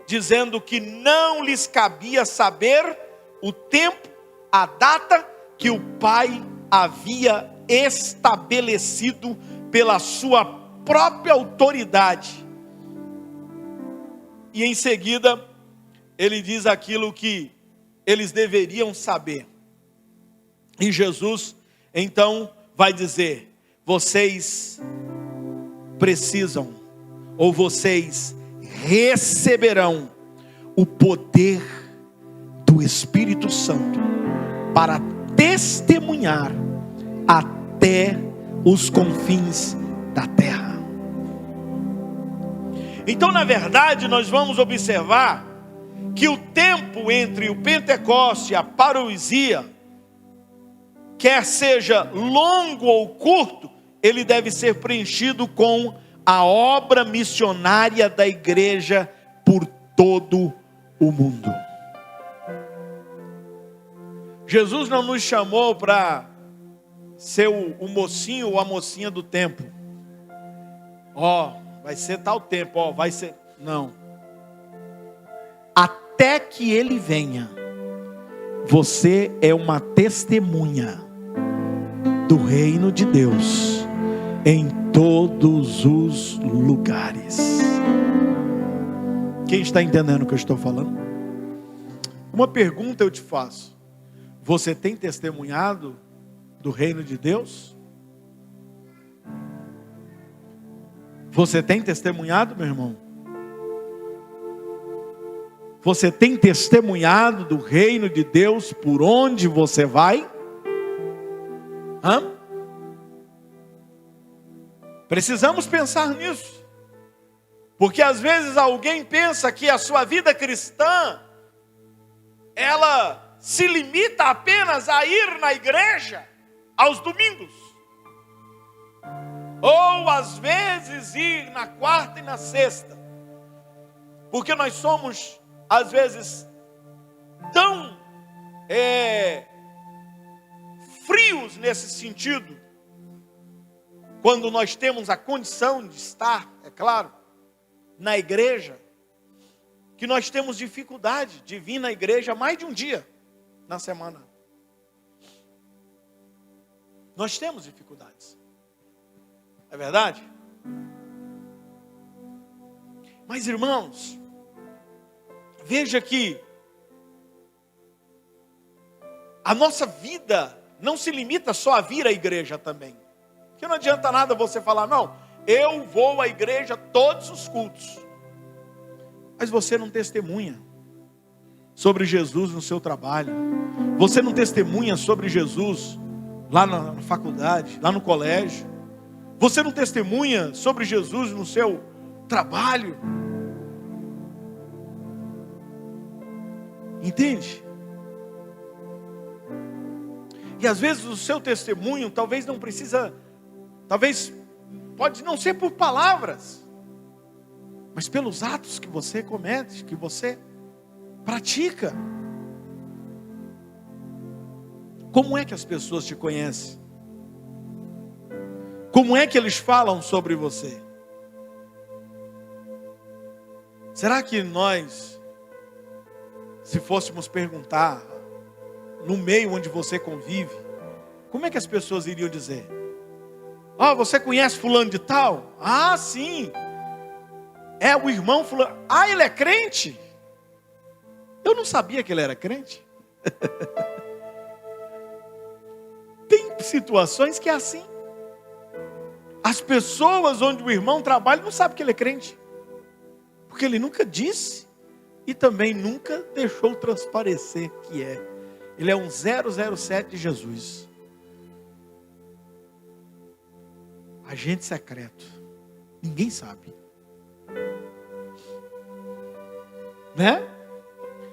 dizendo que não lhes cabia saber o tempo, a data que o Pai havia estabelecido pela sua própria autoridade. E em seguida, ele diz aquilo que eles deveriam saber. E Jesus, então, vai dizer: vocês precisam, ou vocês receberão o poder do Espírito Santo para testemunhar até os confins da terra. Então, na verdade, nós vamos observar que o tempo entre o Pentecoste e a parousia, quer seja longo ou curto, ele deve ser preenchido com a obra missionária da igreja por todo o mundo. Jesus não nos chamou para ser o mocinho ou a mocinha do tempo. Ó, vai ser tal tempo, ó, vai ser... Não. Até que ele venha, você é uma testemunha do reino de Deus em todos os lugares. Quem está entendendo o que eu estou falando? Uma pergunta eu te faço: você tem testemunhado do reino de Deus? Você tem testemunhado, meu irmão? Você tem testemunhado do reino de Deus por onde você vai? Hã? Precisamos pensar nisso. Porque às vezes alguém pensa que a sua vida cristã, ela se limita apenas a ir na igreja aos domingos. Ou às vezes ir na quarta e na sexta. Porque nós somos, às vezes, tão frios nesse sentido, quando nós temos a condição de estar, é claro, na igreja, que nós temos dificuldade de vir na igreja mais de um dia na semana. Nós temos dificuldades. É verdade? Mas, irmãos, veja que a nossa vida não se limita só a vir à igreja também. Porque não adianta nada você falar, não, eu vou à igreja todos os cultos, mas você não testemunha sobre Jesus no seu trabalho. Você não testemunha sobre Jesus lá na faculdade, lá no colégio. Você não testemunha sobre Jesus no seu trabalho. Entende? E às vezes o seu testemunho talvez não precisa, talvez pode não ser por palavras, mas pelos atos que você comete, que você pratica. Como é que as pessoas te conhecem? Como é que eles falam sobre você? Será que nós, se fôssemos perguntar no meio onde você convive, como é que as pessoas iriam dizer? Ó, você conhece fulano de tal? Ah, sim. É o irmão fulano. Ah, ele é crente? Eu não sabia que ele era crente. Tem situações que é assim. As pessoas onde o irmão trabalha não sabem que ele é crente. Porque ele nunca disse e também nunca deixou transparecer que é. Ele é um 007 de Jesus. Agente secreto. Ninguém sabe. Né?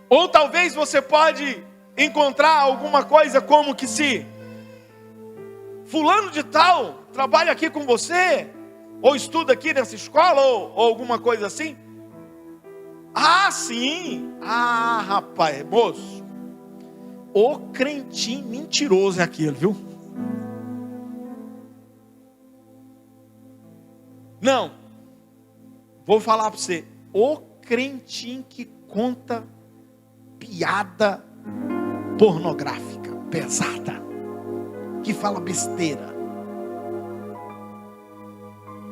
Ou talvez você pode encontrar alguma coisa como que se fulano de tal trabalha aqui com você, ou estuda aqui nessa escola, ou alguma coisa assim. Ah, sim. Ah, rapaz, moço, o crentinho mentiroso é aquele, viu? Não, vou falar para você, o crentinho que conta piada pornográfica, pesada, que fala besteira.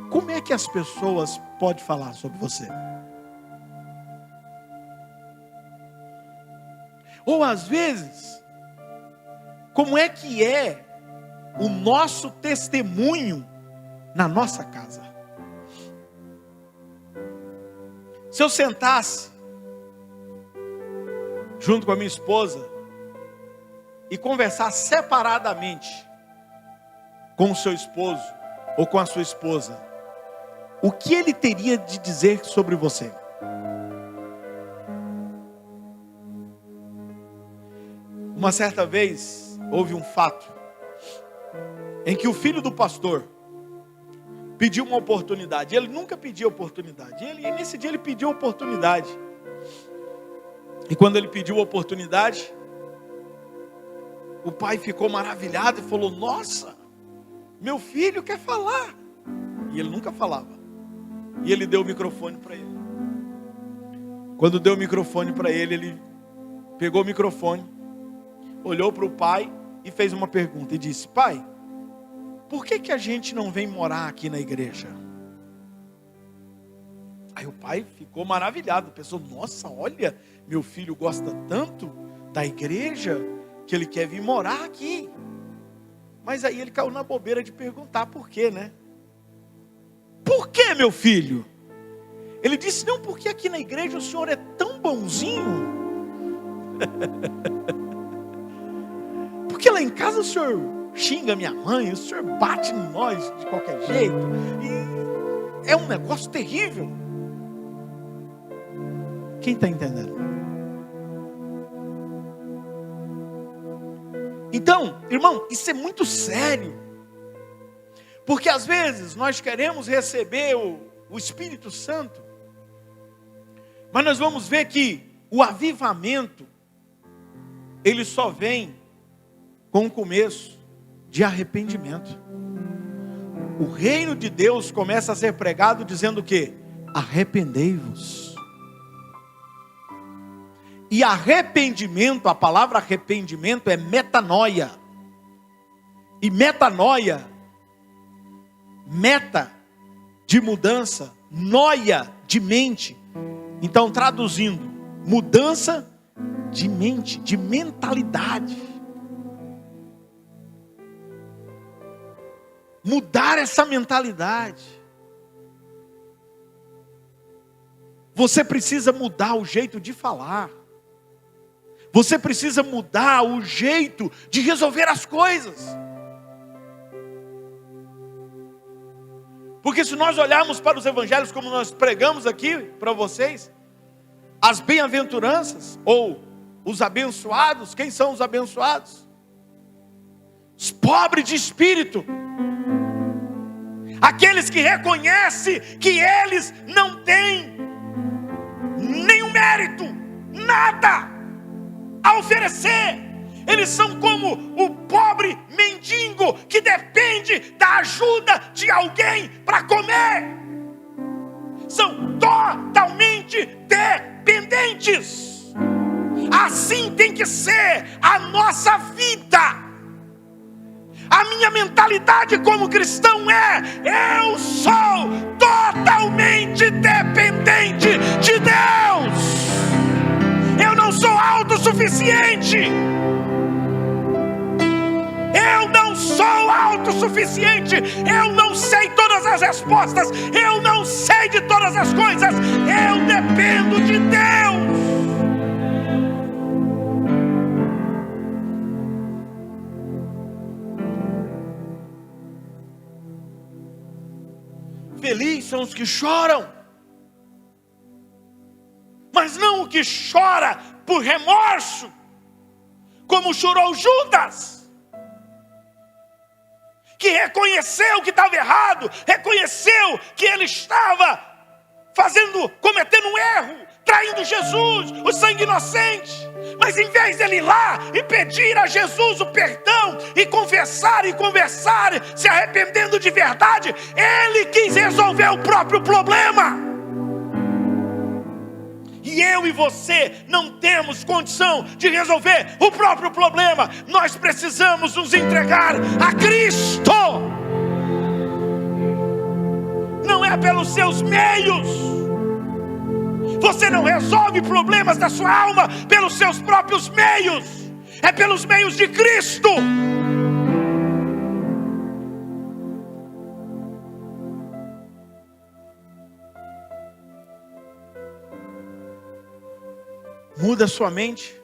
Como é que as pessoas podem falar sobre você? Ou às vezes, como é que é o nosso testemunho na nossa casa? Se eu sentasse junto com a minha esposa e conversar separadamente com o seu esposo ou com a sua esposa, o que ele teria de dizer sobre você? Uma certa vez houve um fato em que o filho do pastor pediu uma oportunidade. Ele nunca pediu oportunidade. E nesse dia ele pediu oportunidade. E quando ele pediu oportunidade, o pai ficou maravilhado e falou: nossa, meu filho quer falar. E ele nunca falava. E ele deu o microfone para ele. Quando deu o microfone para ele, ele pegou o microfone, olhou para o pai e fez uma pergunta e disse: pai, por que a gente não vem morar aqui na igreja? Aí o pai ficou maravilhado, pensou: nossa, olha, meu filho gosta tanto da igreja que ele quer vir morar aqui. Mas aí ele caiu na bobeira de perguntar por quê, né? Por que, meu filho? Ele disse: não, porque aqui na igreja o senhor é tão bonzinho. Porque lá em casa o senhor xinga minha mãe, o senhor bate em nós de qualquer jeito. E é um negócio terrível. Quem está entendendo? Então, irmão, isso é muito sério. Porque às vezes nós queremos receber o Espírito Santo, mas nós vamos ver que o avivamento, ele só vem com o começo de arrependimento. O reino de Deus começa a ser pregado dizendo o quê? Arrependei-vos. E arrependimento, a palavra arrependimento é metanoia. E metanoia, meta de mudança, noia de mente. Então, traduzindo, mudança de mente, de mentalidade. Mudar essa mentalidade. Você precisa mudar o jeito de falar. Você precisa mudar o jeito de resolver as coisas. Porque se nós olharmos para os evangelhos como nós pregamos aqui para vocês, as bem-aventuranças ou os abençoados, quem são os abençoados? Os pobres de espírito. Aqueles que reconhecem que eles não têm nenhum mérito, nada a oferecer. Eles são como o pobre mendigo que depende da ajuda de alguém para comer. São totalmente dependentes. Assim tem que ser a nossa vida. A minha mentalidade como cristão é: eu sou totalmente dependente de Deus. Eu não sou autossuficiente. Eu não sou autossuficiente. Eu não sei todas as respostas. Eu não sei de todas as coisas. Eu dependo de Deus. Felizes são os que choram, mas não o que chora por remorso, como chorou Judas, que reconheceu que estava errado, reconheceu que ele estava cometendo um erro, traindo Jesus, o sangue inocente. Mas em vez dele ir lá e pedir a Jesus o perdão, e confessar e conversar, se arrependendo de verdade, ele quis resolver o próprio problema. E eu e você não temos condição de resolver o próprio problema. Nós precisamos nos entregar a Cristo. Não é pelos seus meios. Você não resolve problemas da sua alma pelos seus próprios meios. É pelos meios de Cristo. Muda a sua mente.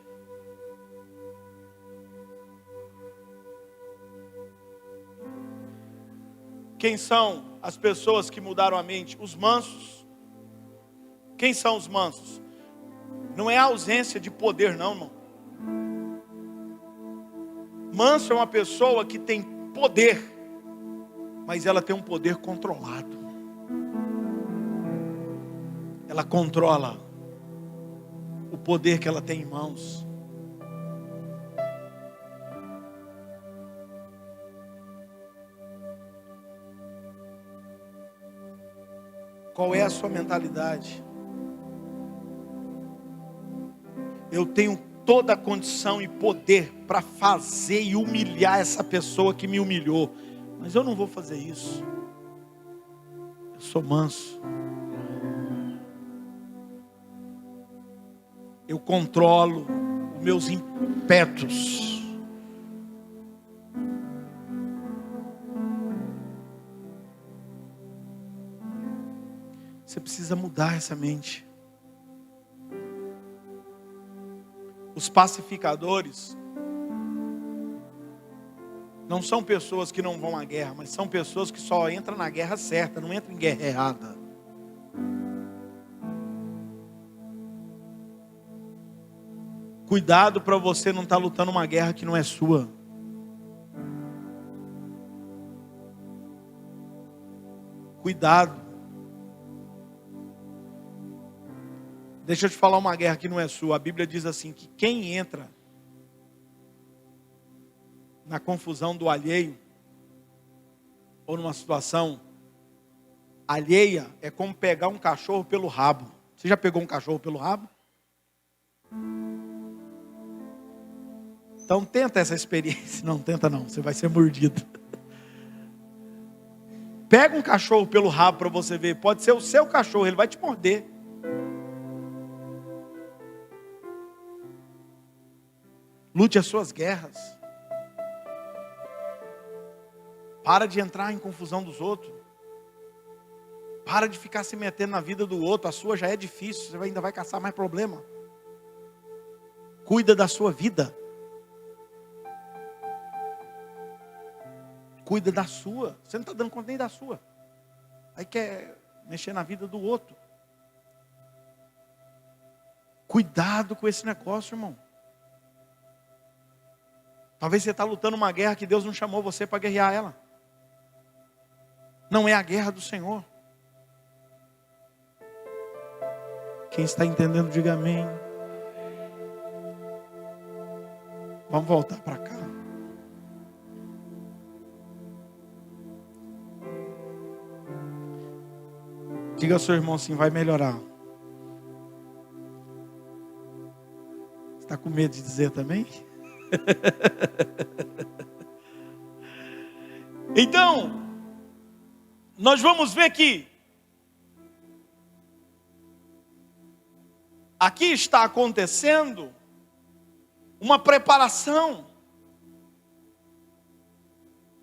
Quem são as pessoas que mudaram a mente? Os mansos. Quem são os mansos? Não é a ausência de poder, não, irmão. Manso é uma pessoa que tem poder, mas ela tem um poder controlado. Ela controla o poder que ela tem em mãos. qual é a sua mentalidade. Eu tenho toda a condição e poder para fazer e humilhar essa pessoa que me humilhou, mas eu não vou fazer isso. Eu sou manso. Eu controlo os meus impetos. Você precisa mudar essa mente. Os pacificadores não são pessoas que não vão à guerra, mas são pessoas que só entram na guerra certa, não entram em guerra errada. Cuidado para você não estar lutando uma guerra que não é sua. Cuidado. Deixa eu te falar uma guerra que não é sua. A Bíblia diz assim, que quem entra na confusão do alheio, ou numa situação alheia, é como pegar um cachorro pelo rabo. Você já pegou um cachorro pelo rabo? Então tenta essa experiência. Não, tenta não, você vai ser mordido. Pega um cachorro pelo rabo para você ver. Pode ser o seu cachorro, ele vai te morder. Lute as suas guerras. Para de entrar em confusão dos outros. Para de ficar se metendo na vida do outro. A sua já é difícil, você ainda vai caçar mais problema. Cuida da sua vida. Cuida da sua. Você não está dando conta nem da sua. Aí quer mexer na vida do outro. Cuidado com esse negócio, irmão. Talvez você está lutando uma guerra que Deus não chamou você para guerrear ela. Não é a guerra do Senhor. Quem está entendendo, diga amém. Vamos voltar para cá. Diga ao seu irmão assim, vai melhorar. Você está com medo de dizer também? Então, nós vamos ver que aqui está acontecendo uma preparação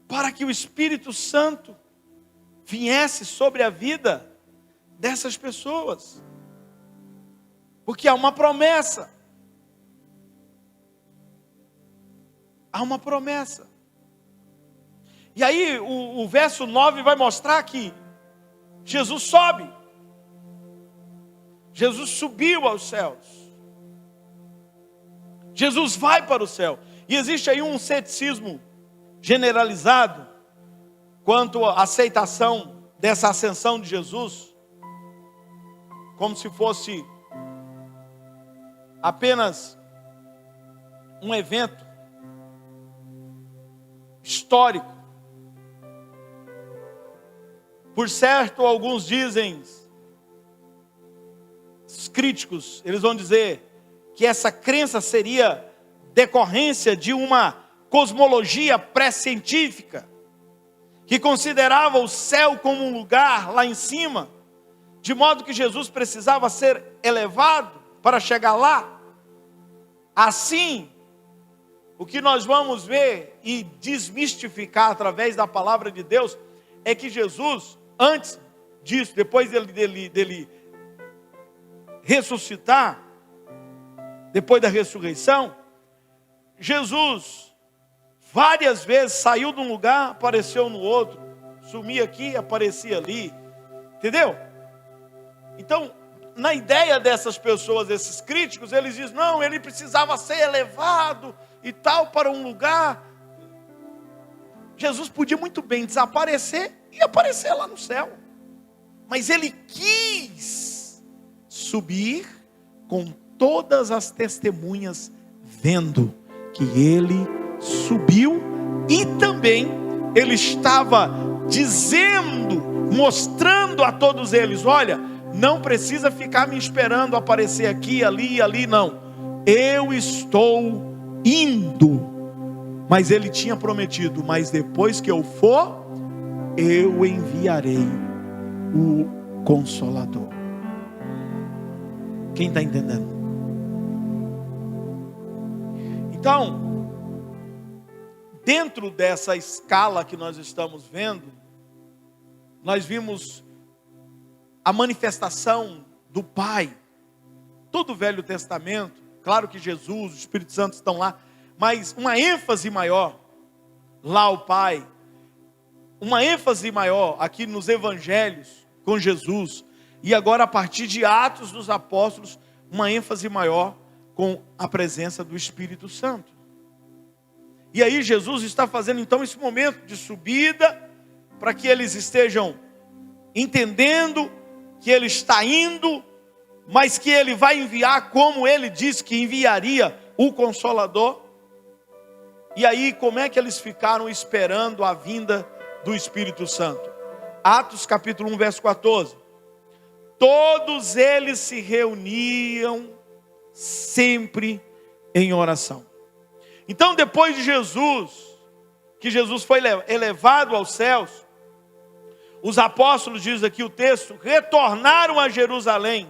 para que o Espírito Santo viesse sobre a vida dessas pessoas, porque há uma promessa. Há uma promessa. E aí o verso 9 vai mostrar que Jesus sobe. Jesus subiu aos céus. Jesus vai para o céu. E existe aí um ceticismo generalizado quanto à aceitação dessa ascensão de Jesus, como se fosse apenas um evento histórico. Por certo, alguns dizem, os críticos, eles vão dizer que essa crença seria decorrência de uma cosmologia pré-científica, que considerava o céu como um lugar lá em cima, de modo que Jesus precisava ser elevado para chegar lá. Assim, o que nós vamos ver e desmistificar através da palavra de Deus é que Jesus, antes disso, depois dele ressuscitar, depois da ressurreição, Jesus várias vezes saiu de um lugar, apareceu no outro, sumia aqui, aparecia ali, entendeu? Então, na ideia dessas pessoas, desses críticos, eles dizem, não, ele precisava ser elevado e tal para um lugar. Jesus podia muito bem desaparecer e aparecer lá no céu, mas ele quis subir com todas as testemunhas vendo que ele subiu, e também ele estava dizendo mostrando a todos eles: olha, não precisa ficar me esperando aparecer aqui, ali e ali, não. Eu estou indo. Mas ele tinha prometido: mas depois que eu for, eu enviarei o Consolador. Quem está entendendo? Então, dentro dessa escala que nós estamos vendo, nós vimos a manifestação do Pai. Todo o Velho Testamento, claro que Jesus, o Espírito Santo estão lá, mas uma ênfase maior, lá o Pai, uma ênfase maior aqui nos Evangelhos, com Jesus, e agora a partir de Atos dos Apóstolos, uma ênfase maior com a presença do Espírito Santo. E aí Jesus está fazendo então esse momento de subida, para que eles estejam entendendo que Ele está indo, mas que Ele vai enviar como Ele disse que enviaria o Consolador. E aí como é que eles ficaram esperando a vinda do Espírito Santo? Atos capítulo 1, verso 14. Todos eles se reuniam sempre em oração. Então, depois de Jesus, que Jesus foi elevado aos céus, os apóstolos, diz aqui o texto, retornaram a Jerusalém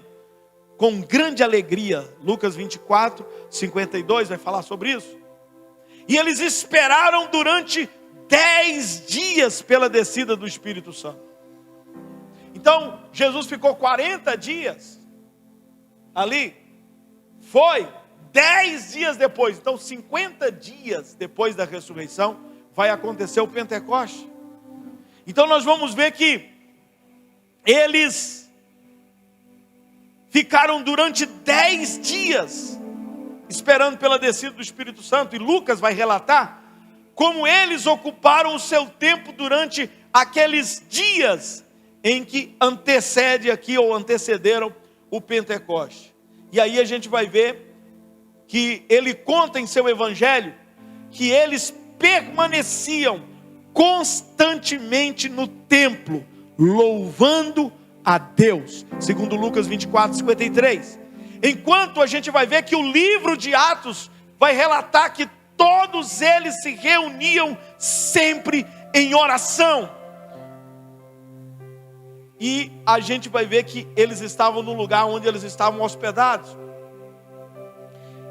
com grande alegria. Lucas 24, 52 vai falar sobre isso. E eles esperaram durante 10 dias pela descida do Espírito Santo. Então, Jesus ficou 40 dias ali. Foi 10 dias depois. Então, 50 dias depois da ressurreição, vai acontecer o Pentecoste. Então, nós vamos ver que eles ficaram durante 10 dias esperando pela descida do Espírito Santo. E Lucas vai relatar como eles ocuparam o seu tempo durante aqueles dias em que antecede aqui, ou antecederam o Pentecoste. E aí a gente vai ver que ele conta em seu evangelho que eles permaneciam constantemente no templo, louvando a Deus, segundo Lucas 24, 53. Enquanto a gente vai ver que o livro de Atos vai relatar que todos eles se reuniam sempre em oração. E a gente vai ver que eles estavam no lugar onde eles estavam hospedados.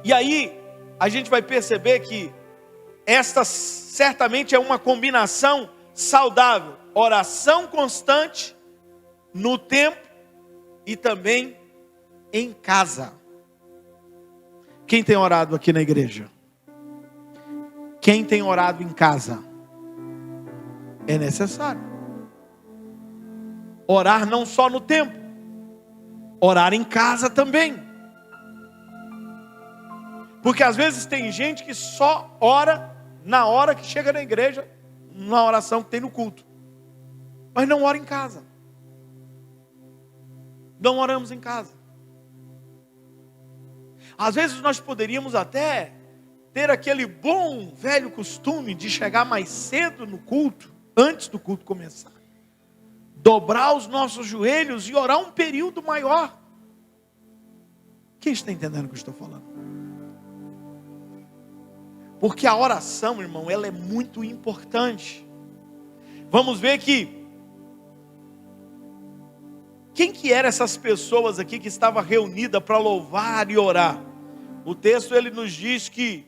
E aí a gente vai perceber que esta certamente é uma combinação saudável. Oração constante no templo e também em casa. Quem tem orado aqui na igreja? Quem tem orado em casa? É necessário orar não só no templo, orar em casa também. Porque às vezes tem gente que só ora na hora que chega na igreja, na oração que tem no culto, mas não ora em casa. Não oramos em casa. Às vezes nós poderíamos até ter aquele bom velho costume de chegar mais cedo no culto, antes do culto começar, dobrar os nossos joelhos e orar um período maior. Quem está entendendo o que eu estou falando? Porque a oração, irmão, ela é muito importante. Vamos ver que quem que eram essas pessoas aqui que estavam reunidas para louvar e orar? O texto ele nos diz que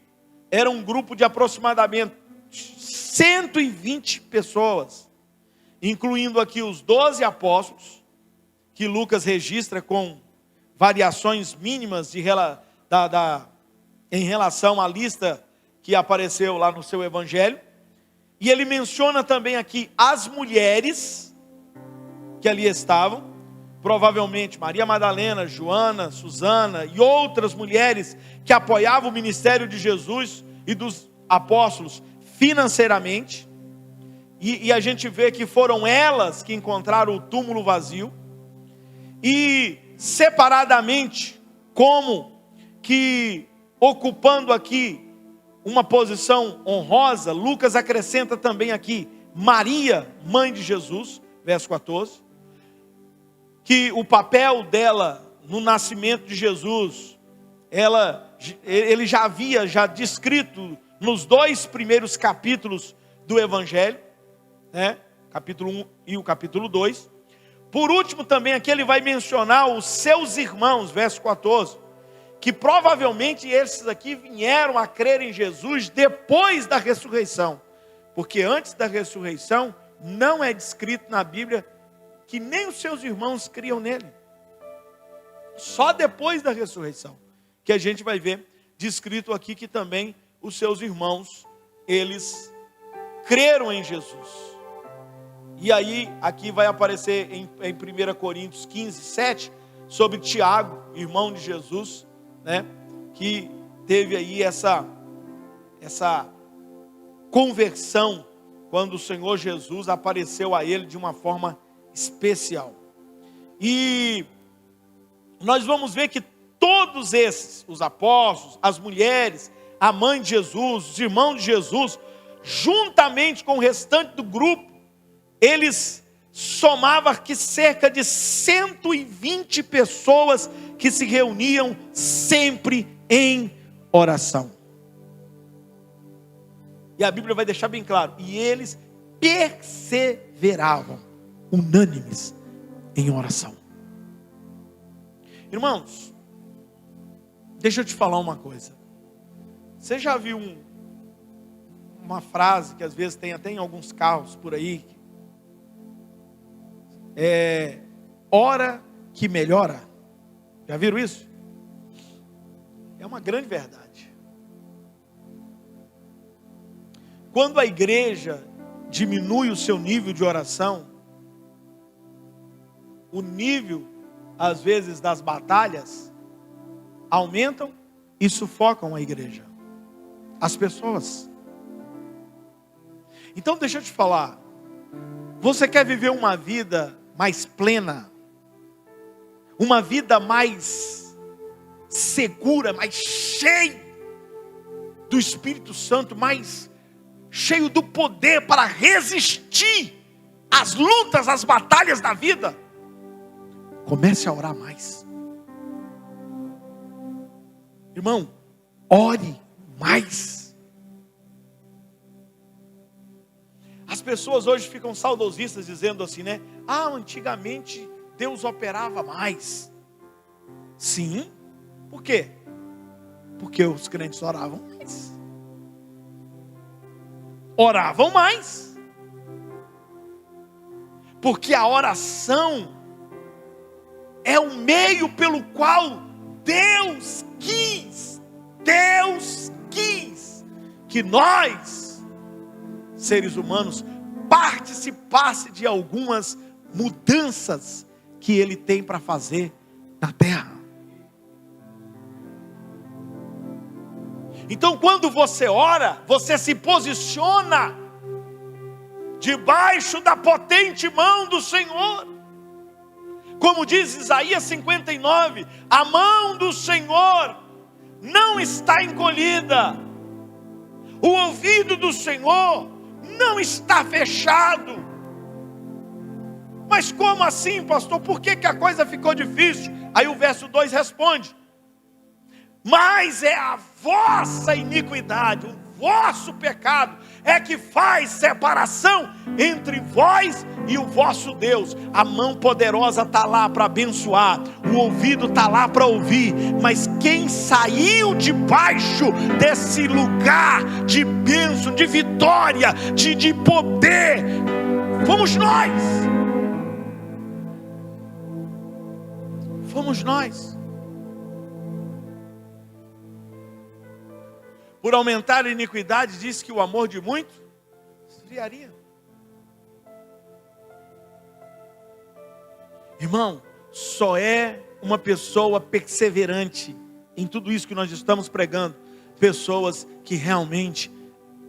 era um grupo de aproximadamente 120 pessoas, incluindo aqui os 12 apóstolos, que Lucas registra com variações mínimas em relação à lista que apareceu lá no seu evangelho. E ele menciona também aqui as mulheres que ali estavam, provavelmente Maria Madalena, Joana, Susana e outras mulheres que apoiavam o ministério de Jesus e dos apóstolos financeiramente. E a gente vê que foram elas que encontraram o túmulo vazio. E separadamente, como que ocupando aqui uma posição honrosa, Lucas acrescenta também aqui Maria, mãe de Jesus, verso 14, que o papel dela no nascimento de Jesus, ele já havia descrito nos 2 primeiros capítulos do Evangelho, né? Capítulo 1 e o capítulo 2. Por último também aqui ele vai mencionar os seus irmãos, verso 14, que provavelmente esses aqui vieram a crer em Jesus depois da ressurreição, porque antes da ressurreição não é descrito na Bíblia que nem os seus irmãos criam nele. Só depois da ressurreição que a gente vai ver descrito aqui que também os seus irmãos, eles creram em Jesus. E aí, aqui vai aparecer em 1 Coríntios 15, 7, sobre Tiago, irmão de Jesus, né, que teve aí essa conversão, quando o Senhor Jesus apareceu a ele de uma forma especial. E nós vamos ver que todos esses, os apóstolos, as mulheres, a mãe de Jesus, os irmãos de Jesus, juntamente com o restante do grupo, eles somavam que cerca de 120 pessoas que se reuniam sempre em oração. E a Bíblia vai deixar bem claro, e eles perseveravam, unânimes, em oração. Irmãos, deixa eu te falar uma coisa. Você já viu uma frase que às vezes tem até em alguns carros por aí? Ora que melhora. Já viram isso? É uma grande verdade. Quando a igreja diminui o seu nível de oração, o nível, às vezes, das batalhas aumentam e sufocam a igreja, as pessoas. Então deixa eu te falar, você quer viver uma vida mais plena, uma vida mais segura, mais cheia do Espírito Santo, mais cheio do poder para resistir às lutas, às batalhas da vida? Comece a orar mais. Irmão, ore mais. As pessoas hoje ficam saudosistas dizendo assim, né? Antigamente Deus operava mais. Sim, por quê? Porque os crentes oravam mais. Oravam mais. Porque a oração é o meio pelo qual Deus quis que nós, seres humanos, participasse de algumas mudanças que Ele tem para fazer na terra. Então, quando você ora, você se posiciona debaixo da potente mão do Senhor. Como diz Isaías 59, a mão do Senhor não está encolhida, o ouvido do Senhor não está fechado. Mas como assim, pastor? Por que a coisa ficou difícil? Aí o verso 2 responde: mas é a vossa iniquidade, o vosso pecado é que faz separação entre vós e o vosso Deus. A mão poderosa está lá para abençoar, o ouvido está lá para ouvir, mas quem saiu debaixo desse lugar de bênção, de vitória, de poder, fomos nós. Fomos nós. Por aumentar a iniquidade, diz que o amor de muitos esfriaria. Irmão, só é uma pessoa perseverante em tudo isso que nós estamos pregando, pessoas que realmente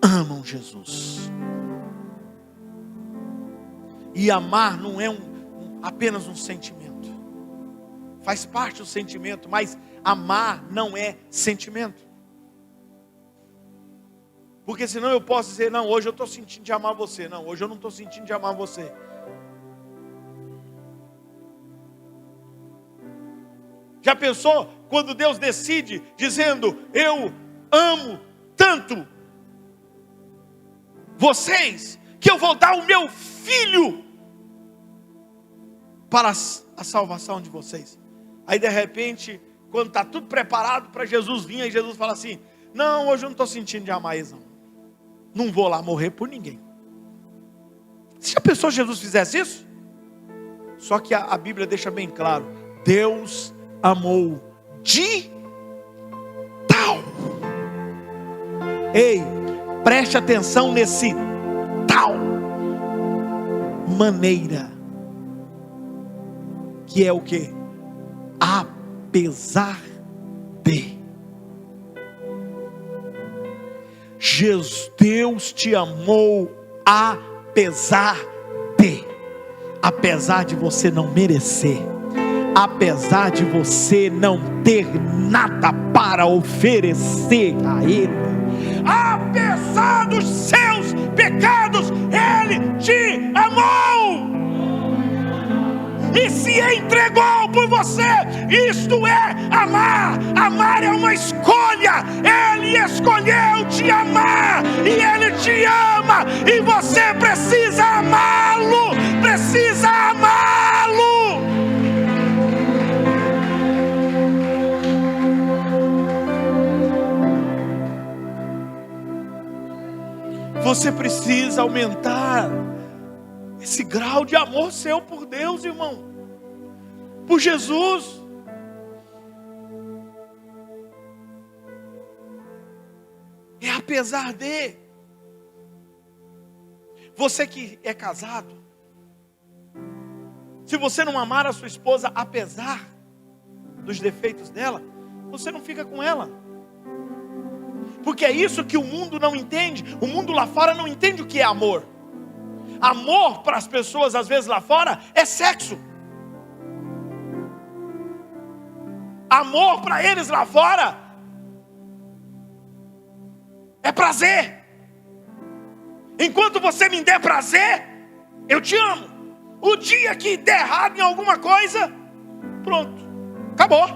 amam Jesus. E amar não é apenas um sentimento. Faz parte do sentimento, mas amar não é sentimento. Porque senão eu posso dizer, não, hoje eu estou sentindo de amar você. Não, hoje eu não estou sentindo de amar você. Já pensou quando Deus decide dizendo: eu amo tanto vocês, que eu vou dar o meu filho para a salvação de vocês. Aí de repente, quando está tudo preparado para Jesus vir, aí Jesus fala assim: não, hoje eu não estou sentindo de amar eles, não vou lá morrer por ninguém. Você já pensou se Jesus fizesse isso? Só que a Bíblia deixa bem claro: Deus amou de tal. Ei, preste atenção nesse tal maneira, que é o que? Apesar de. Deus te amou apesar de. Apesar de você não merecer, apesar de você não ter nada para oferecer a Ele, apesar dos seus pecados, Ele te amou e se entregou por você. Isto é amar. Amar é uma escolha. Ele escolheu te amar e Ele te ama, e você precisa amá-lo. Precisa amá-lo. Você precisa aumentar esse grau de amor seu por Deus, irmão, por Jesus. É apesar de. Você que é casado, se você não amar a sua esposa apesar dos defeitos dela, você não fica com ela. Porque é isso que o mundo não entende. O mundo lá fora não entende o que é amor. Amor para as pessoas, às vezes lá fora, é sexo. Amor para eles lá fora é prazer. Enquanto você me der prazer, eu te amo. O dia que der errado em alguma coisa, pronto, acabou.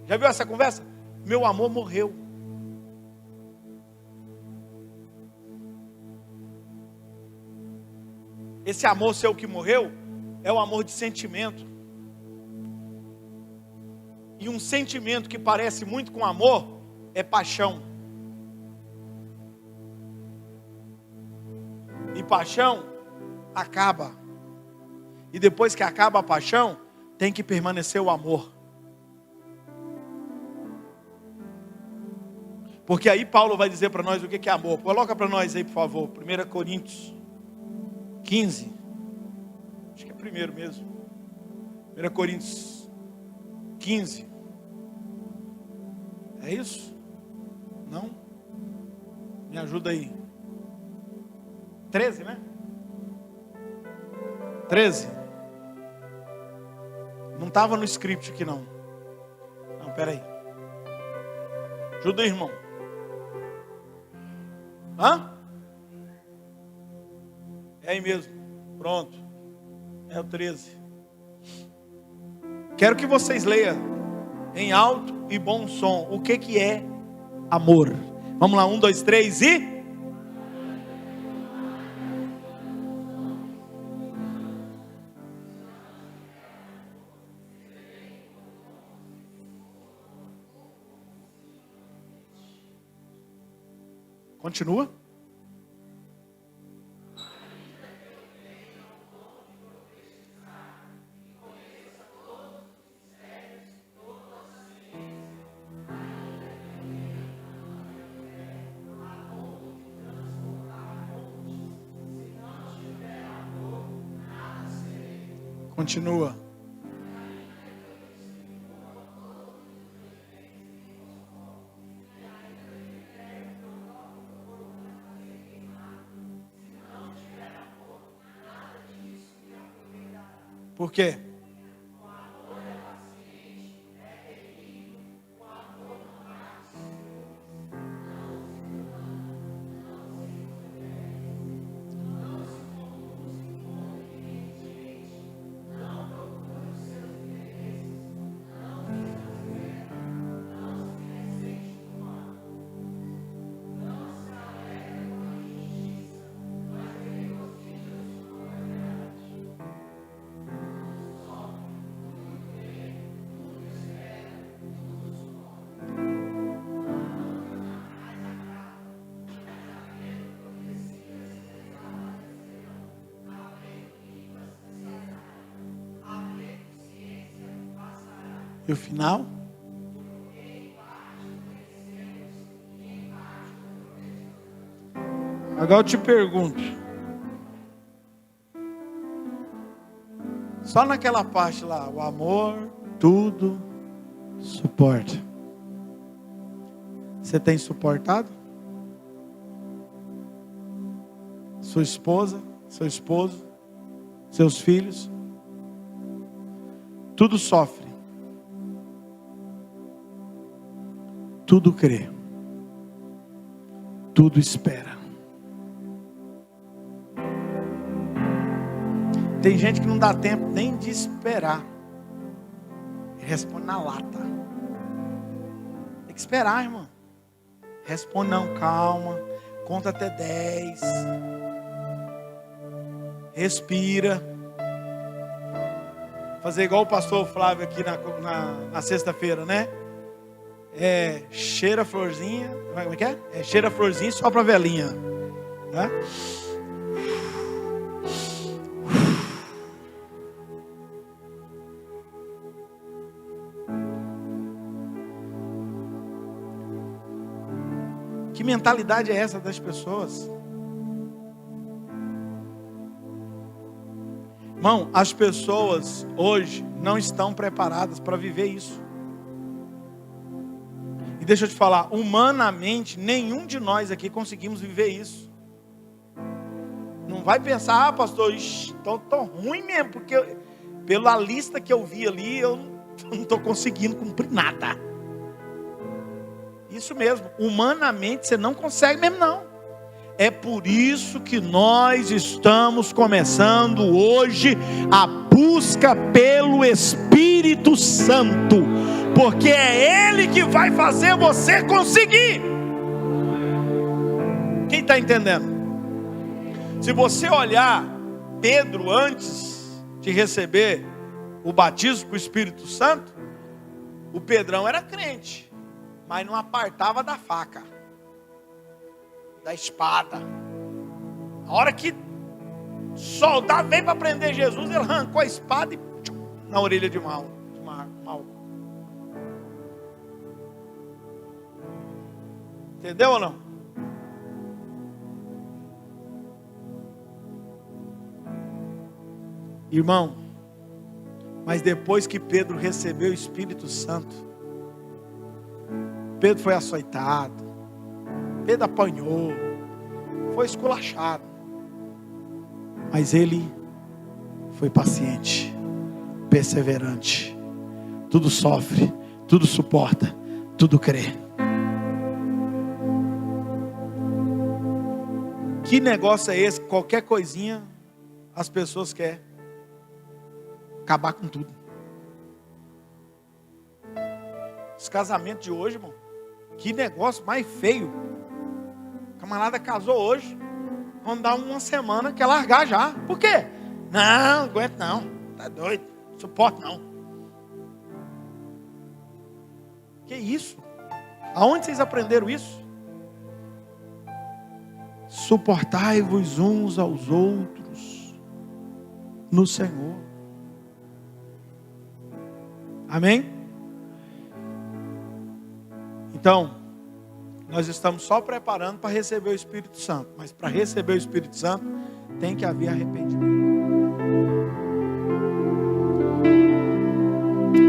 Já viu essa conversa? Meu amor morreu. Esse amor seu que morreu é o amor de sentimento. E um sentimento que parece muito com amor é paixão. E paixão acaba. E depois que acaba a paixão, tem que permanecer o amor. Porque aí Paulo vai dizer para nós o que é amor. Coloca para nós aí, por favor, 1 Coríntios 15. Acho que é primeiro mesmo. 1 Coríntios 15. É isso? Não? Me ajuda aí. 13, né? 13. Não estava no script aqui não. Não, peraí. Ajuda aí, irmão. Hã? É aí mesmo. Pronto. É o 13. Quero que vocês leiam em alto e bom som o que é amor. Vamos lá, 1, 2, 3 e... Continua. Continua. Por quê? E o final? Agora eu te pergunto. Só naquela parte lá, o amor, tudo, suporta. Você tem suportado? Sua esposa, seu esposo, seus filhos? Tudo sofre. Tudo crê. Tudo espera. Tem gente que não dá tempo nem de esperar. Responde na lata. Tem que esperar, irmão. Responde não, calma. Conta até 10. Respira. Fazer igual o pastor Flávio aqui na sexta-feira, né? Cheira a florzinha. Como é que é? Cheira a florzinha e sopra a velinha. Tá? Que mentalidade é essa das pessoas? Irmão, as pessoas hoje não estão preparadas para viver isso. E deixa eu te falar, humanamente, nenhum de nós aqui conseguimos viver isso. Não vai pensar, pastor, tô ruim mesmo, porque pela lista que eu vi ali, eu não estou conseguindo cumprir nada. Isso mesmo, humanamente você não consegue mesmo não. É por isso que nós estamos começando hoje a busca pelo Espírito Santo, porque é Ele que vai fazer você conseguir. Quem está entendendo? Se você olhar Pedro antes de receber o batismo com o Espírito Santo, o Pedrão era crente, mas não apartava da faca, da espada. A hora que soldado veio para prender Jesus, ele arrancou a espada e na orelha de Malco. Entendeu ou não? Irmão, mas depois que Pedro recebeu o Espírito Santo, Pedro foi açoitado, Pedro apanhou, foi esculachado, mas ele foi paciente, perseverante, tudo sofre, tudo suporta, tudo crê. Que negócio é esse? Qualquer coisinha as pessoas querem acabar com tudo. Os casamentos de hoje, irmão, que negócio mais feio. O camarada casou hoje, vamos dar uma semana, quer largar já. Por quê? Não aguento não, tá doido, suporto não. Que isso? Aonde vocês aprenderam isso? Suportai-vos uns aos outros no Senhor. Amém? Então, nós estamos só preparando para receber o Espírito Santo. Mas para receber o Espírito Santo, tem que haver arrependimento.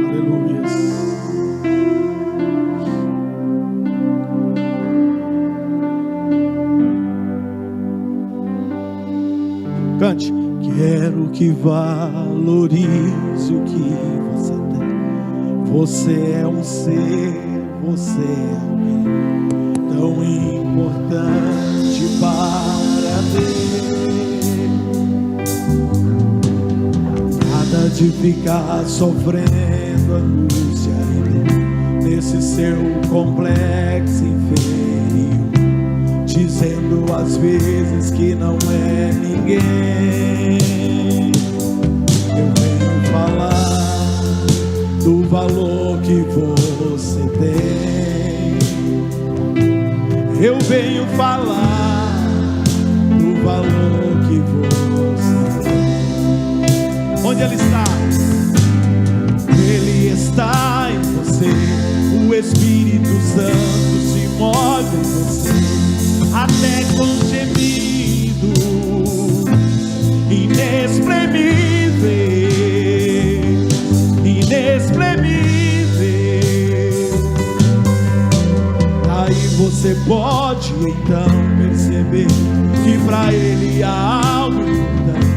Aleluia. Cante. Quero que valorize o que você tem. Você é um ser, você é alguém tão importante para Deus. Nada de ficar sofrendo angústia nesse seu complexo inferior, dizendo às vezes que não é ninguém. Eu venho falar do valor que você tem. Eu venho falar do valor que você tem. Onde Ele está? Ele está Você pode então perceber que pra Ele há algo importante.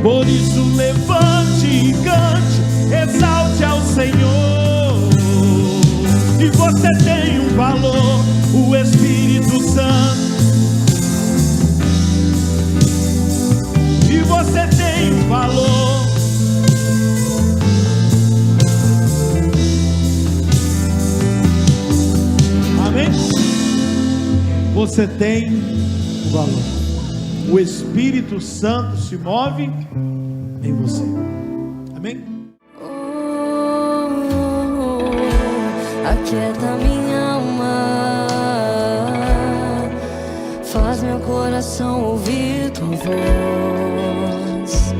Por isso levante e cante, exalte ao Senhor. E você tem um valor, o Espírito Santo. E você tem um valor. Amém? Você tem um valor. O Espírito Santo se move em você. Amém?
Aquieta minha alma, faz meu coração ouvir tua voz.